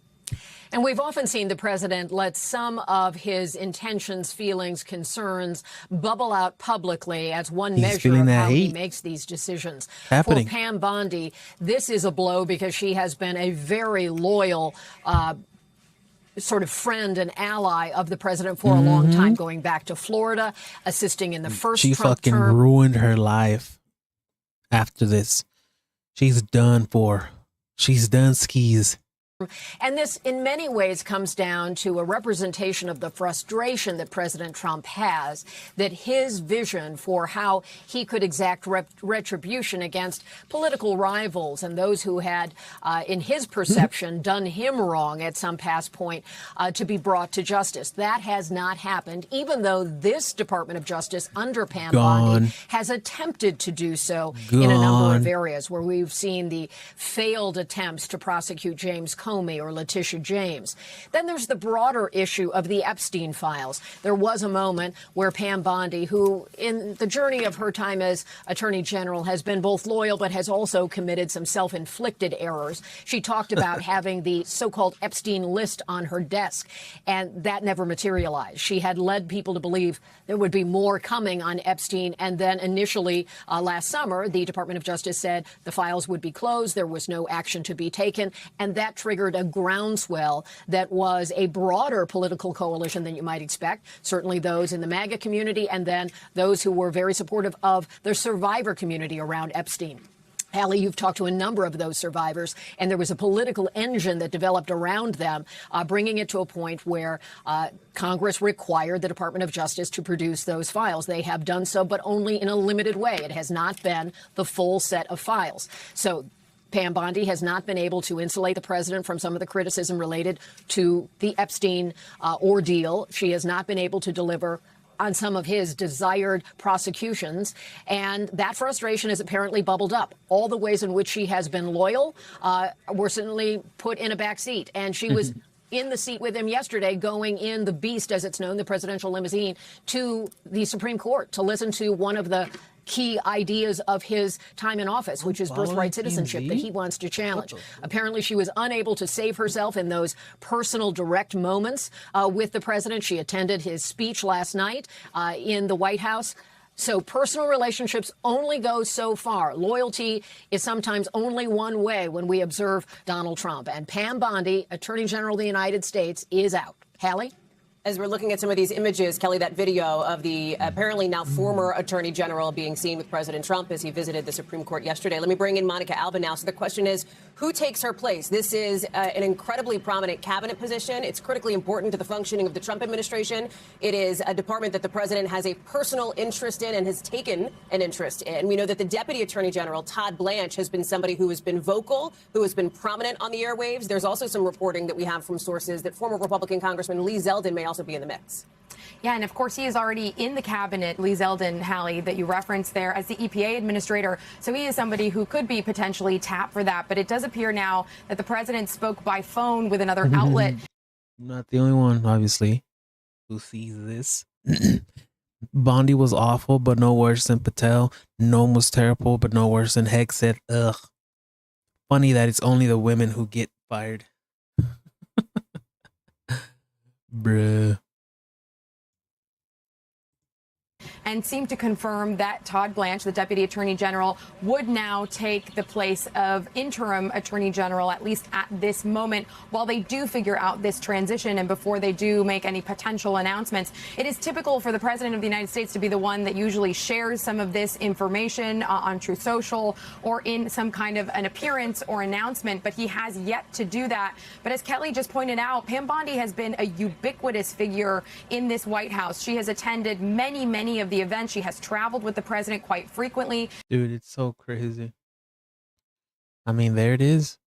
And we've often seen the president let some of his intentions, feelings, concerns bubble out publicly as one measure of how he makes these decisions. For Pam Bondi, this is a blow because she has been a very loyal sort of friend and ally of the president for a long time, going back to Florida, assisting in the first Trump term. She fucking ruined her life after this. She's done for. She's done skis. And this, in many ways, comes down to a representation of the frustration that President Trump has, that his vision for how he could exact retribution against political rivals and those who had, in his perception, done him wrong at some past point, to be brought to justice. That has not happened, even though this Department of Justice under Pam Bondi has attempted to do so in a number of areas where we've seen the failed attempts to prosecute James Comey or Letitia James. Then there's the broader issue of the Epstein files. There was a moment where Pam Bondi, who in the journey of her time as Attorney General has been both loyal but has also committed some self-inflicted errors. She talked about having the so-called Epstein list on her desk, and that never materialized. She had led people to believe there would be more coming on Epstein, and then initially last summer, the Department of Justice said the files would be closed, there was no action to be taken, and that triggered a groundswell that was a broader political coalition than you might expect, certainly those in the MAGA community and then those who were very supportive of the survivor community around Epstein. Hallie, you've talked to a number of those survivors, and there was a political engine that developed around them, bringing it to a point where Congress required the Department of Justice to produce those files. They have done so, but only in a limited way. It has not been the full set of files. So Pam Bondi has not been able to insulate the president from some of the criticism related to the Epstein ordeal. She has not been able to deliver on some of his desired prosecutions, and that frustration has apparently bubbled up. All the ways in which she has been loyal were certainly put in a back seat, and she was in the seat with him yesterday, going in the beast, as it's known, the presidential limousine, to the Supreme Court to listen to one of the key ideas of his time in office, which is birthright citizenship that he wants to challenge. Apparently, she was unable to save herself in those personal, direct moments with the president. She attended his speech last night in the White House. So personal relationships only go so far. Loyalty is sometimes only one way when we observe Donald Trump. And Pam Bondi, Attorney General of the United States, is out. Hallie? As we're looking at some of these images, Kelly, that video of the apparently now former Attorney General being seen with President Trump as he visited the Supreme Court yesterday. Let me bring in Monica Alba now. So the question is, who takes her place? This is an incredibly prominent cabinet position. It's critically important to the functioning of the Trump administration. It is a department that the president has a personal interest in and has taken an interest in. We know that the Deputy Attorney General, Todd Blanche, has been somebody who has been vocal, who has been prominent on the airwaves. There's also some reporting that we have from sources that former Republican Congressman Lee Zeldin may also be in the mix. Yeah, and of course, he is already in the cabinet, Lee Zeldin, Hallie, that you referenced there, as the EPA administrator. So he is somebody who could be potentially tapped for that. But it does appear now that the president spoke by phone with another outlet. I'm not the only one, obviously, who sees this. Bondi was awful, but no worse than Patel. Nome was terrible, but no worse than Hegseth. Ugh. Funny that it's only the women who get fired. Bruh. And seemed to confirm that Todd Blanche, the Deputy Attorney General, would now take the place of interim Attorney General, at least at this moment, while they do figure out this transition and before they do make any potential announcements. It is typical for the President of the United States to be the one that usually shares some of this information on Truth Social or in some kind of an appearance or announcement, but he has yet to do that. But as Kelly just pointed out, Pam Bondi has been a ubiquitous figure in this White House. She has attended many of the events. She has traveled with the president quite frequently. Dude, it's so crazy. I mean, there it is.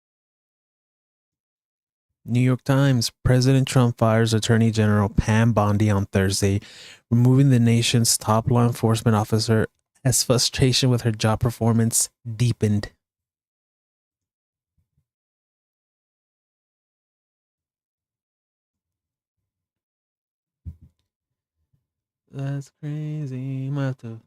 New York Times, President Trump fires Attorney General Pam Bondi on Thursday, removing the nation's top law enforcement officer as frustration with her job performance deepened. That's crazy. I'm gonna have to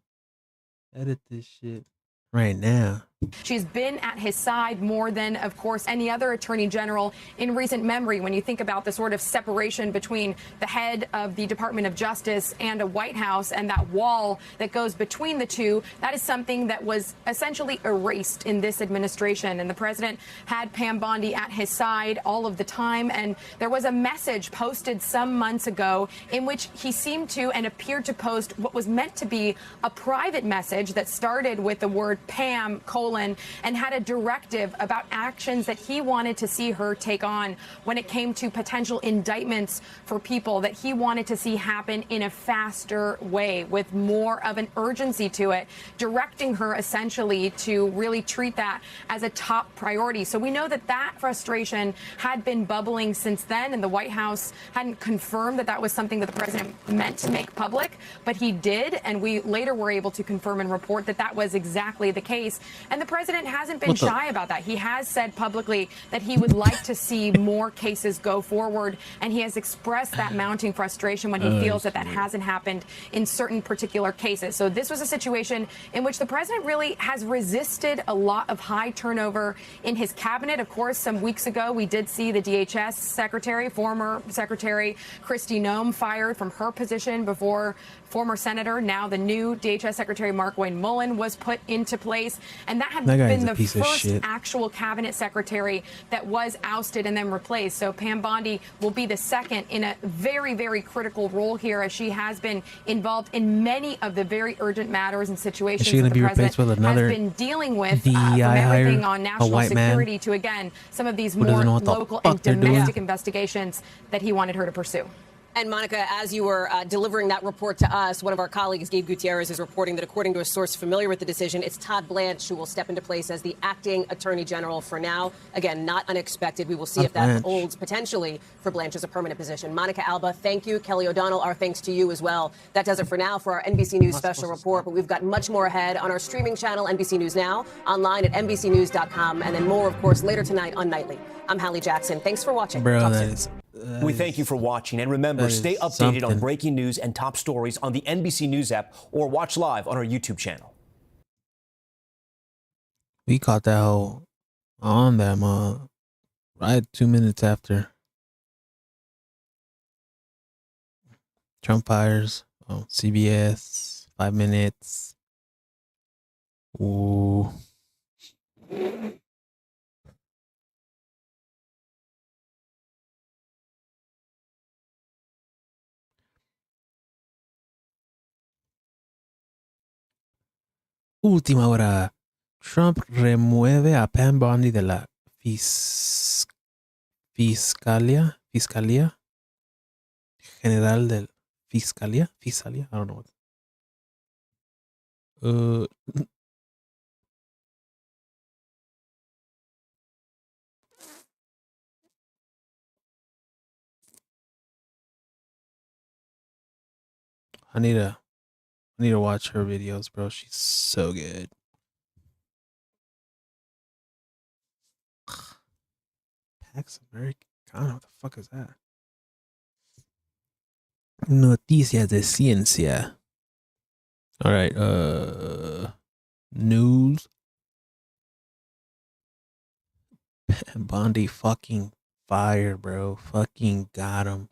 edit this shit right now. She's been at his side more than, of course, any other attorney general in recent memory. When you think about the sort of separation between the head of the Department of Justice and a White House and that wall that goes between the two, that is something that was essentially erased in this administration. And the president had Pam Bondi at his side all of the time. And there was a message posted some months ago in which he seemed to and appeared to post what was meant to be a private message that started with the word Pam : and had a directive about actions that he wanted to see her take on when it came to potential indictments for people that he wanted to see happen in a faster way with more of an urgency to it, directing her essentially to really treat that as a top priority. So we know that that frustration had been bubbling since then, and the White House hadn't confirmed that that was something that the president meant to make public, but he did, and we later were able to confirm and report that that was exactly the case. And the president hasn't been shy about that. He has said publicly that he would like to see more cases go forward, and he has expressed that mounting frustration when he feels that that hasn't happened in certain particular cases. So this was a situation in which the president really has resisted a lot of high turnover in his cabinet. Of course, some weeks ago, we did see the DHS secretary, former Secretary Kristi Noem, fired from her position before former senator, now the new DHS Secretary Mark Wayne Mullen, was put into place. And that had been the first actual cabinet secretary that was ousted and then replaced. So Pam Bondi will be the second in a very critical role here, as she has been involved in many of the very urgent matters and situations that the president has been dealing with, from everything on national security to, again, some of these more local and domestic investigations that he wanted her to pursue. And Monica, as you were delivering that report to us, one of our colleagues, Gabe Gutierrez, is reporting that according to a source familiar with the decision, it's Todd Blanche who will step into place as the acting attorney general for now. Again, not unexpected. We will see if that holds potentially for Blanche as a permanent position. Monica Alba, thank you. Kelly O'Donnell, our thanks to you as well. That does it for now for our NBC News special report, but we've got much more ahead on our streaming channel, NBC News Now, online at NBCnews.com, and then more, of course, later tonight on Nightly. I'm Hallie Jackson. Thanks for watching. We thank you for watching, and remember, stay updated on breaking news and top stories on the NBC News app or watch live on our YouTube channel. We caught that hoe on that right 2 minutes after Trump fires. CBS, 5 minutes. Ooh. Última hora. Trump remueve a Pam Bondi de la Fiscalía General del Fiscalía. I don't know what. I need to watch her videos, bro. She's so good. Pax Americana, what the fuck is that? Noticias de ciencia. All right, news. Pam Bondi fucking fire, bro. Fucking got him.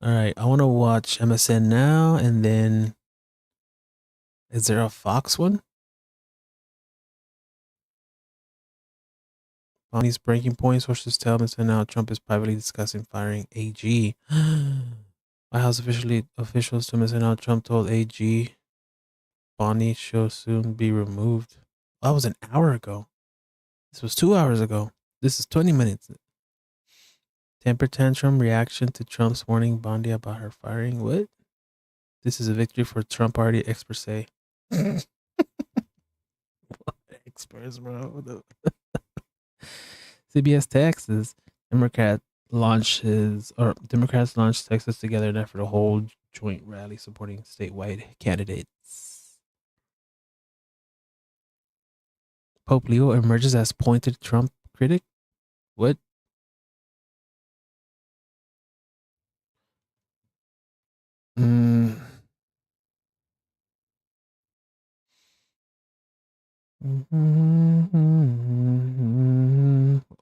All right, I want to watch MSN now, and then is there a Fox one? Bonnie's breaking point. Sources tell MSN now Trump is privately discussing firing AG. White House officials to MSN now Trump told AG Bonnie shall soon be removed. That was an hour ago. This was 2 hours ago. This is 20 minutes. Temper tantrum reaction to Trump's warning Bondi about her firing. What? This is a victory for Trump party, experts say. What experts, bro? CBS Texas. Democrats launched Texas together in an effort to hold joint rally supporting statewide candidates. Pope Leo emerges as pointed Trump critic. What?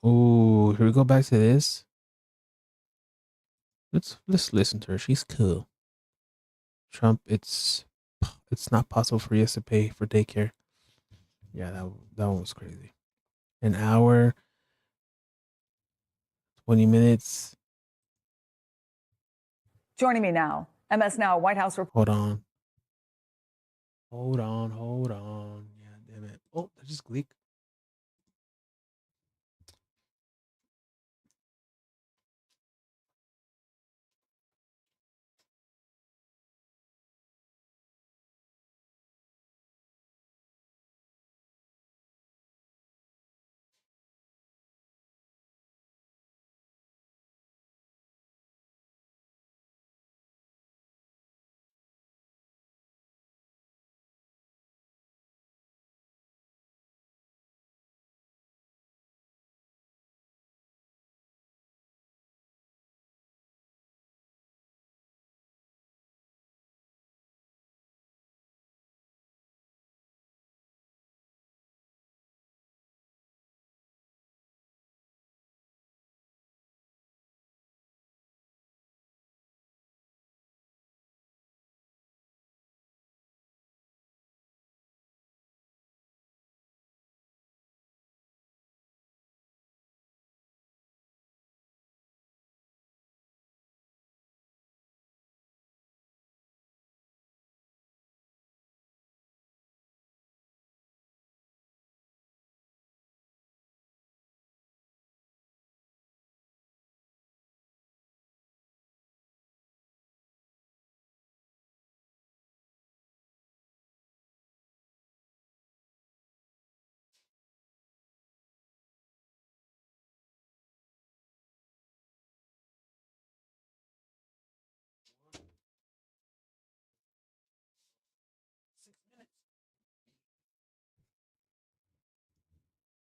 Oh, here we go back to this. Let's listen to her. She's cool. Trump, it's not possible for us to pay for daycare. Yeah, that one was crazy. An hour, 20 minutes. Joining me now, MS Now White House reporter. Hold on. Yeah, damn it. Oh, that just leaked.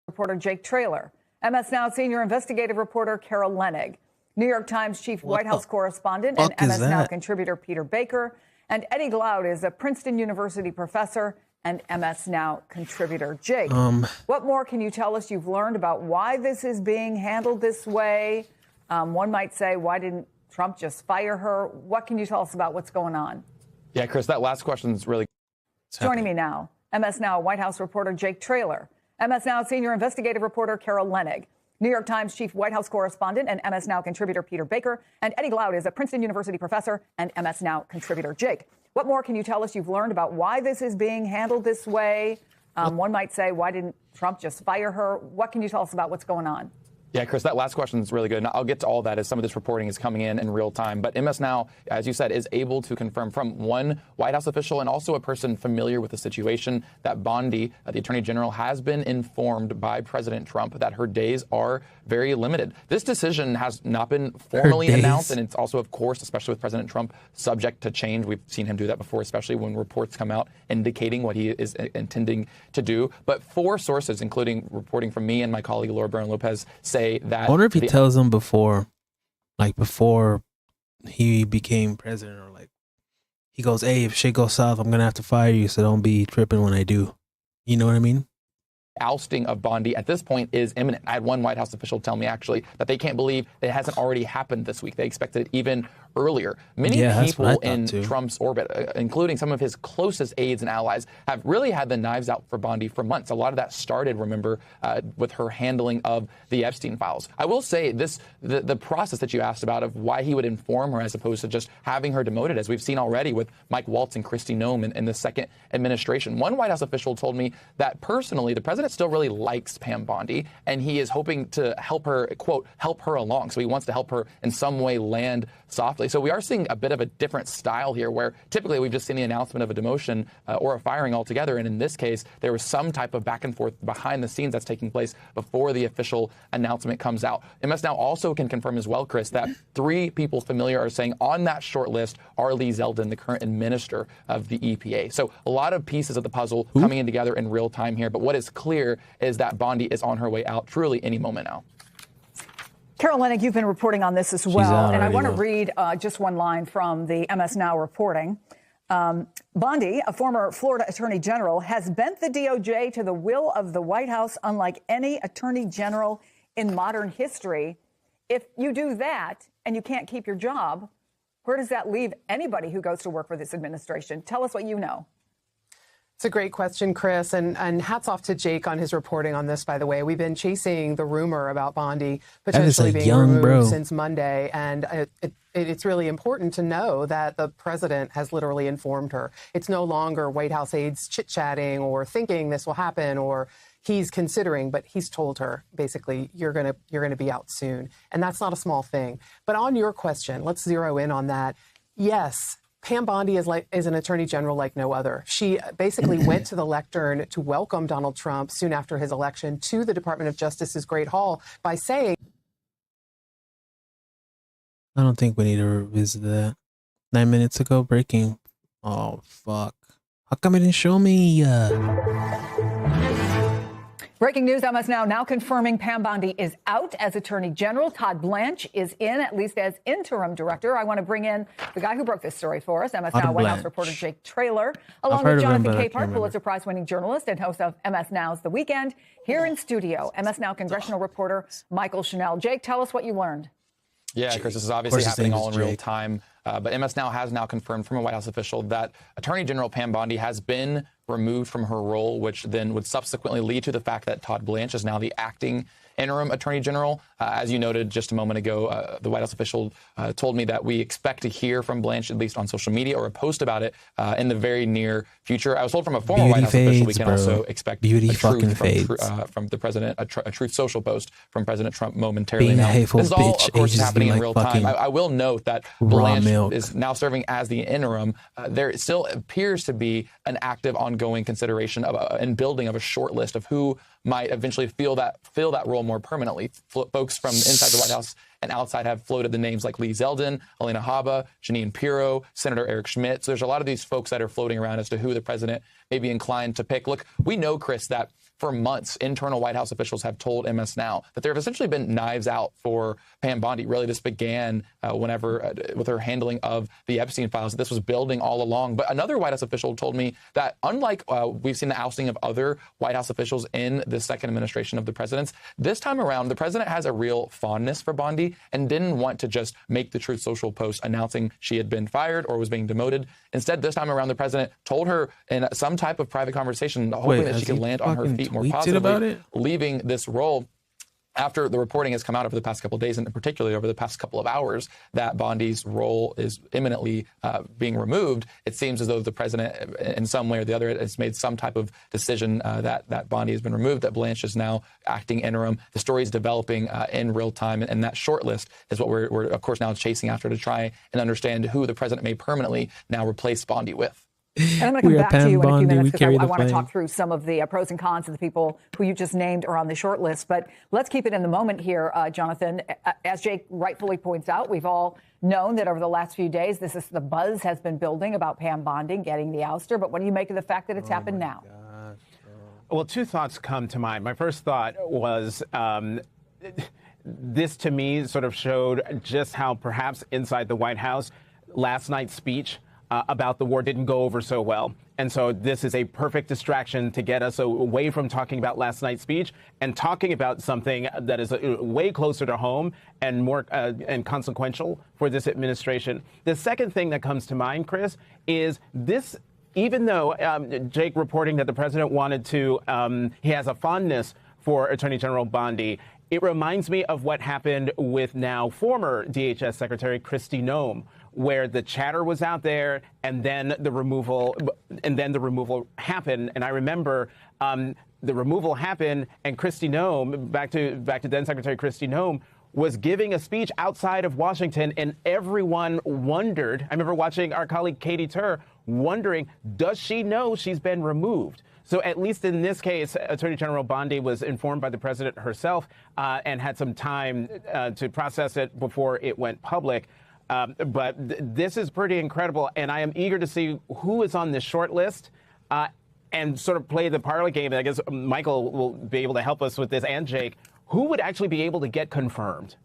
Reporter Jake Traylor, MS Now senior investigative reporter Carol Leonnig, New York Times chief White House correspondent and MS Now contributor Peter Baker, and Eddie Glaude is a Princeton University professor and MS Now contributor. Jake, what more can you tell us you've learned about why this is being handled this way? One might say, why didn't Trump just fire her? What can you tell us about what's going on? Yeah, Chris, that last question is really... Joining me now, MS Now White House reporter Jake Traylor, MS Now senior investigative reporter Carol Leonnig, New York Times chief White House correspondent and MS Now contributor Peter Baker, and Eddie Glaude is a Princeton University professor and MS Now contributor. Jake, what more can you tell us you've learned about why this is being handled this way? One might say, why didn't Trump just fire her? What can you tell us about what's going on? Yeah, Chris, that last question is really good. And I'll get to all that as some of this reporting is coming in real time. But MS Now, as you said, is able to confirm from one White House official and also a person familiar with the situation that Bondi, the Attorney General, has been informed by President Trump that her days are very limited. This decision has not been formally announced, and it's also, of course, especially with President Trump, subject to change. We've seen him do that before, especially when reports come out indicating what he is intending to do. But 4 sources, including reporting from me and my colleague Laura Barron-Lopez, say that. I wonder if he tells them before he became president, or like he goes, "Hey, if shit goes south, I'm gonna have to fire you, so don't be tripping when I do." You know what I mean? Ousting of Bondi at this point is imminent. I had one White House official tell me actually that they can't believe it hasn't already happened this week. They expected it even earlier. Many people in Trump's orbit, including some of his closest aides and allies, have really had the knives out for Bondi for months. A lot of that started, remember, with her handling of the Epstein files. I will say this, the process that you asked about of why he would inform her as opposed to just having her demoted, as we've seen already with Mike Waltz and Kristi Noem in the second administration. One White House official told me that personally, the president still really likes Pam Bondi, and he is hoping to help her, quote, help her along. So he wants to help her in some way land softly. So we are seeing a bit of a different style here, where typically we've just seen the announcement of a demotion or a firing altogether. And in this case, there was some type of back and forth behind the scenes that's taking place before the official announcement comes out. MS Now also can confirm as well, Chris, that 3 people familiar are saying on that short list are Lee Zeldin, the current administrator of the EPA. So a lot of pieces of the puzzle coming in together in real time here. But what is clear is that Bondi is on her way out truly any moment now. Carol Leonnig, you've been reporting on this as well, and I want to read just one line from the MS Now reporting. Bondi, a former Florida attorney general, has bent the DOJ to the will of the White House unlike any attorney general in modern history. If you do that and you can't keep your job, where does that leave anybody who goes to work for this administration? Tell us what you know. It's a great question, Chris, and hats off to Jake on his reporting on this, by the way. We've been chasing the rumor about Bondi potentially being removed since Monday, and it's really important to know that the president has literally informed her. It's no longer White House aides chit-chatting or thinking this will happen or he's considering, but he's told her, basically, you're gonna be out soon. And that's not a small thing. But on your question, let's zero in on that. Yes, Pam Bondi is an attorney general like no other. She basically went to the lectern to welcome Donald Trump soon after his election to the Department of Justice's Great Hall by saying, I don't think we need to revisit that. 9 minutes ago, breaking. Oh, fuck. How come it didn't show me? Breaking news, MS now confirming Pam Bondi is out as Attorney General. Todd Blanche is in, at least as interim director. I want to bring in the guy who broke this story for us, MS Now White House reporter Jake Traylor, along with Jonathan Capehart, Pulitzer Prize-winning journalist and host of MS Now's The Weekend. Here in studio, MS Now congressional reporter Michael Chanel. Jake, tell us what you learned. Yeah, Chris, this is obviously happening all in real time. But MS Now has now confirmed from a White House official that Attorney General Pam Bondi has been removed from her role, which then would subsequently lead to the fact that Todd Blanche is now the acting interim attorney general. As you noted just a moment ago, the White House official told me that we expect to hear from Blanche, at least on social media or a post about it, in the very near future. I was told from a former White House official we can also expect from the president, a Truth Social post from President Trump momentarily. This is all, of course, happening in real time. I will note that Blanche is now serving as the interim. There still appears to be an active, ongoing consideration of and building of a short list of who might eventually fill that role more permanently. Folks from inside the White House and outside have floated the names like Lee Zeldin, Alina Habba, Jeanine Pirro, Senator Eric Schmidt. So there's a lot of these folks that are floating around as to who the president may be inclined to pick. Look, we know, Chris, that for months, internal White House officials have told MS Now that there have essentially been knives out for Pam Bondi. Really, this began with her handling of the Epstein files. This was building all along. But another White House official told me that unlike we've seen the ousting of other White House officials in the second administration of the president's, this time around, the president has a real fondness for Bondi and didn't want to just make the Truth Social post announcing she had been fired or was being demoted. Instead, this time around, the president told her in some type of private conversation, hoping that she could land on her feet more positively, leaving this role. after the reporting has come out over the past couple of days, and particularly over the past couple of hours, that Bondi's role is imminently being removed, it seems as though the president, in some way or the other, has made some type of decision that Bondi has been removed, that Blanche is now acting interim. The story is developing in real time, and that short list is what we're, of course, now chasing after to try and understand who the president may permanently now replace Bondi with. And I'm going to come back to you in a few minutes because I want to talk through some of the pros and cons of the people who you just named are on the short list. But let's keep it in the moment here, Jonathan. As Jake rightfully points out, we've all known that over the last few days, the buzz has been building about Pam Bondi getting the ouster. But what do you make of the fact that it's happened now? Well, two thoughts come to mind. My first thought was this, to me, sort of showed just how perhaps inside the White House, last night's speech about the war didn't go over so well. And so this is a perfect distraction to get us away from talking about last night's speech and talking about something that is way closer to home and more and consequential for this administration. The second thing that comes to mind, Chris, is this. Even though Jake reporting that the president wanted to, he has a fondness for Attorney General Bondi, it reminds me of what happened with now former DHS Secretary Kristi Noem, where the chatter was out there and then the removal happened. And I remember the removal happened and Kristi Noem, back to then Secretary Kristi Noem, was giving a speech outside of Washington, and everyone wondered. I remember watching our colleague Katie Tur wondering, does she know she's been removed? So at least in this case, Attorney General Bondi was informed by the president herself and had some time to process it before it went public. But this is pretty incredible, and I am eager to see who is on this short list and sort of play the parlor game. I guess Michael will be able to help us with this, and Jake. Who would actually be able to get confirmed?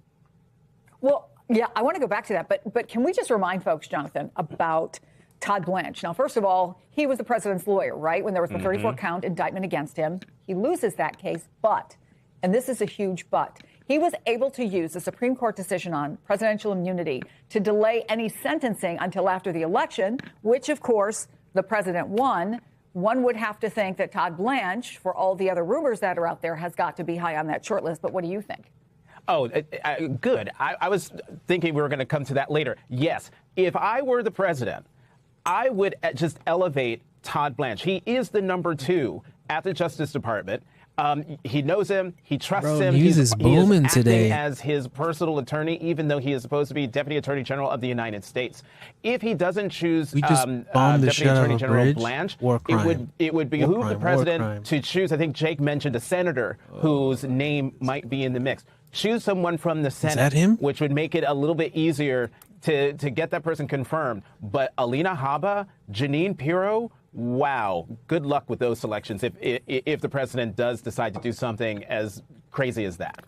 Well, yeah, I want to go back to that. But can we just remind folks, Jonathan, about Todd Blanche? Now, first of all, he was the president's lawyer, right? When there was the 34-count indictment against him. He loses that case, but, and this is a huge but, he was able to use the Supreme Court decision on presidential immunity to delay any sentencing until after the election, which, of course, the president won. One would have to think that Todd Blanche, for all the other rumors that are out there, has got to be high on that short list. But what do you think? Oh, good. I was thinking we were going to come to that later. Yes, if I were the president, I would just elevate Todd Blanche. He is the number 2 at the Justice Department. He knows him. He trusts him. He is booming today as his personal attorney, even though he is supposed to be Deputy Attorney General of the United States. If he doesn't choose Deputy Attorney General Blanche, it would behoove the president to choose. I think Jake mentioned a senator whose name might be in the mix. Choose someone from the Senate, is that him? Which would make it a little bit easier to get that person confirmed. But Alina Habba, Jeanine Pirro. Wow. Good luck with those selections if the president does decide to do something as crazy as that.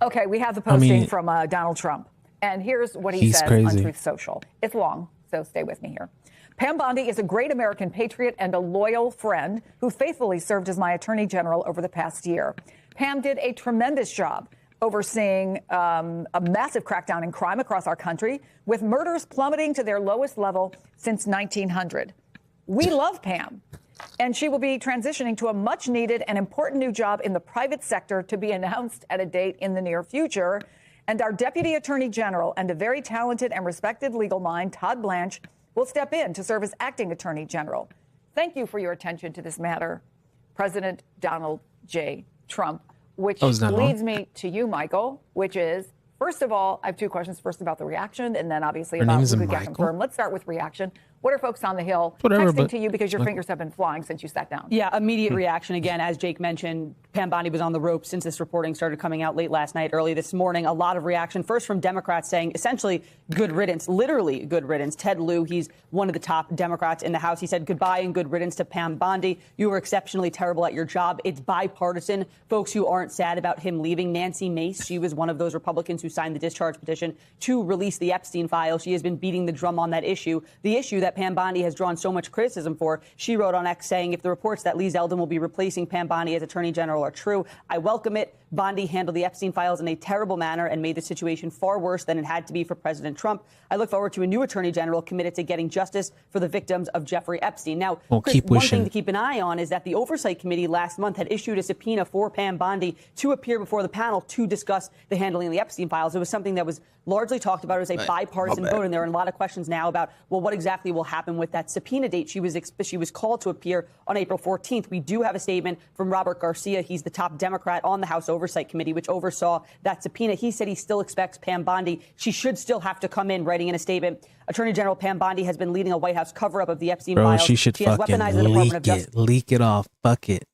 Okay, we have the posting from Donald Trump. And here's what he says on Truth Social. It's long, so stay with me here. Pam Bondi is a great American patriot and a loyal friend who faithfully served as my attorney general over the past year. Pam did a tremendous job overseeing a massive crackdown in crime across our country, with murders plummeting to their lowest level since 1900. We love Pam, and she will be transitioning to a much-needed and important new job in the private sector to be announced at a date in the near future. And our Deputy Attorney General and a very talented and respected legal mind, Todd Blanche, will step in to serve as acting Attorney General. Thank you for your attention to this matter, President Donald J. Trump, which leads me to you, Michael, which is, first of all, I have 2 questions. First about the reaction, and then obviously about who could get confirmed. Let's start with reaction. What are folks on the Hill texting to you because your fingers have been flying since you sat down? Yeah, immediate reaction. Again, as Jake mentioned, Pam Bondi was on the ropes since this reporting started coming out late last night, early this morning. A lot of reaction. First from Democrats saying essentially good riddance, literally good riddance. Ted Lieu, he's one of the top Democrats in the House. He said goodbye and good riddance to Pam Bondi. You were exceptionally terrible at your job. It's bipartisan. Folks who aren't sad about him leaving. Nancy Mace, she was one of those Republicans who signed the discharge petition to release the Epstein file. She has been beating the drum on that issue. The issue that Pam Bondi has drawn so much criticism for. She wrote on X saying, if the reports that Lee Zeldin will be replacing Pam Bondi as Attorney General are true, I welcome it. Bondi handled the Epstein files in a terrible manner and made the situation far worse than it had to be for President Trump. I look forward to a new attorney general committed to getting justice for the victims of Jeffrey Epstein. Now, Chris, one thing to keep an eye on is that the Oversight Committee last month had issued a subpoena for Pam Bondi to appear before the panel to discuss the handling of the Epstein files. It was something that was largely talked about. It was a bipartisan vote, and there are a lot of questions now about, well, what exactly will happen with that subpoena date. She was called to appear on April 14th. We do have a statement from Robert Garcia. He's the top Democrat on the House Oversight Committee, which oversaw that subpoena. He said he still expects Pam Bondi. She should still have to come in, writing in a statement. Attorney General Pam Bondi has been leading a White House cover-up of the Epstein files. She should fucking leak it off. Fuck it.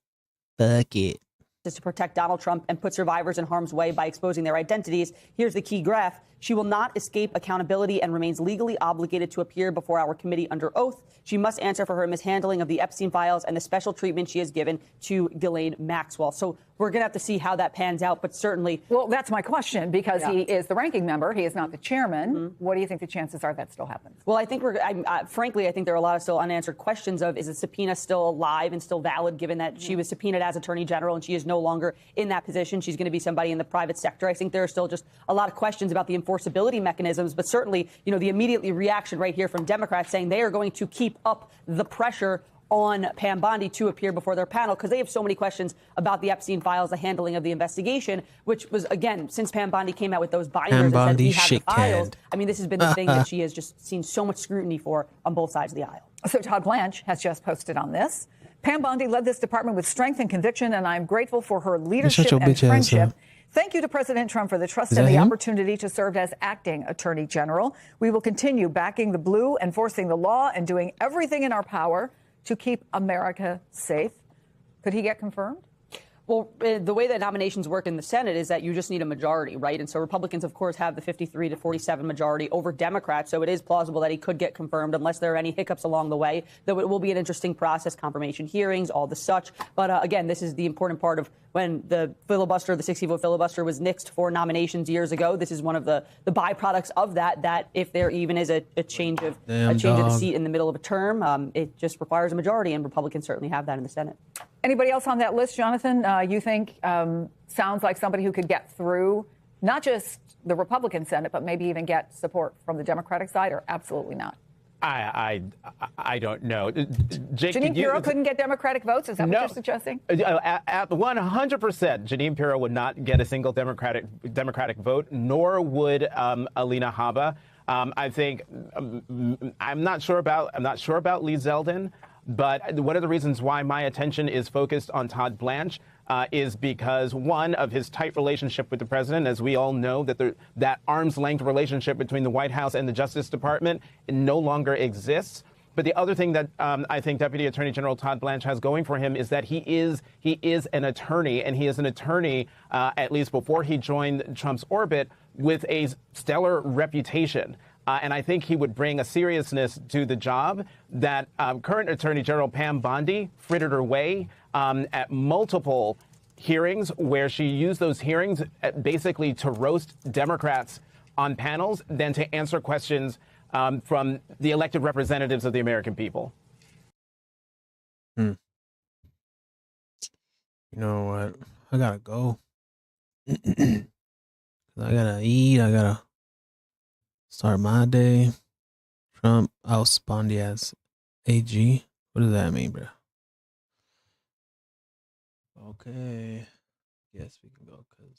To protect Donald Trump and put survivors in harm's way by exposing their identities. Here's the key graph. She will not escape accountability and remains legally obligated to appear before our committee under oath. She must answer for her mishandling of the Epstein files and the special treatment she has given to Ghislaine Maxwell. So we're going to have to see how that pans out, but certainly. Well, that's my question, because he is the ranking member. He is not the chairman. What do you think the chances are that still happens? Well, I think frankly, I think there are a lot of still unanswered questions of, is the subpoena still alive and still valid, given that she was subpoenaed as Attorney General and she is no longer in that position. She's going to be somebody in the private sector. I think there are still just a lot of questions about the enforceability mechanisms, but certainly, the immediate reaction right here from Democrats saying they are going to keep up the pressure on Pam Bondi to appear before their panel because they have so many questions about the Epstein files, the handling of the investigation, which was, again, since Pam Bondi came out with those binders that said we have the files. I mean, this has been the thing that she has just seen so much scrutiny for on both sides of the aisle. So Todd Blanche has just posted on this. Pam Bondi led this department with strength and conviction, and I'm grateful for her leadership and friendship. Thank you to President Trump for the trust and the opportunity to serve as acting Attorney General. We will continue backing the blue, enforcing the law, and doing everything in our power to keep America safe. Could he get confirmed? Well, the way that nominations work in the Senate is that you just need a majority, right? And so Republicans, of course, have the 53 to 47 majority over Democrats. So it is plausible that he could get confirmed unless there are any hiccups along the way. Though it will be an interesting process, confirmation hearings, all the such. But again, this is the important part of when the filibuster, the 60-vote filibuster was nixed for nominations years ago. This is one of the byproducts of that if there even is a change of the seat in the middle of a term, it just requires a majority, and Republicans certainly have that in the Senate. Anybody else on that list, Jonathan, you think sounds like somebody who could get through not just the Republican Senate, but maybe even get support from the Democratic side, or absolutely not? I don't know. Jake, Jeanine Pirro couldn't get Democratic votes? Is that what you're suggesting? At 100%, Jeanine Pirro would not get a single Democratic vote, nor would Alina Habba. I think I'm not sure about Lee Zeldin. But one of the reasons why my attention is focused on Todd Blanche is because, one, of his tight relationship with the president. As we all know, that arm's length relationship between the White House and the Justice Department no longer exists. But the other thing that I think Deputy Attorney General Todd Blanche has going for him is that he is an attorney, and he is an attorney, at least before he joined Trump's orbit, with a stellar reputation. And I think he would bring a seriousness to the job that current Attorney General Pam Bondi frittered her way at multiple hearings, where she used those hearings basically to roast Democrats on panels than to answer questions from the elected representatives of the American people. You know what? I gotta go. I gotta eat. I gotta start my day. Trump oust Bondi as AG. What does that mean, bro? Okay. Yes, we can go because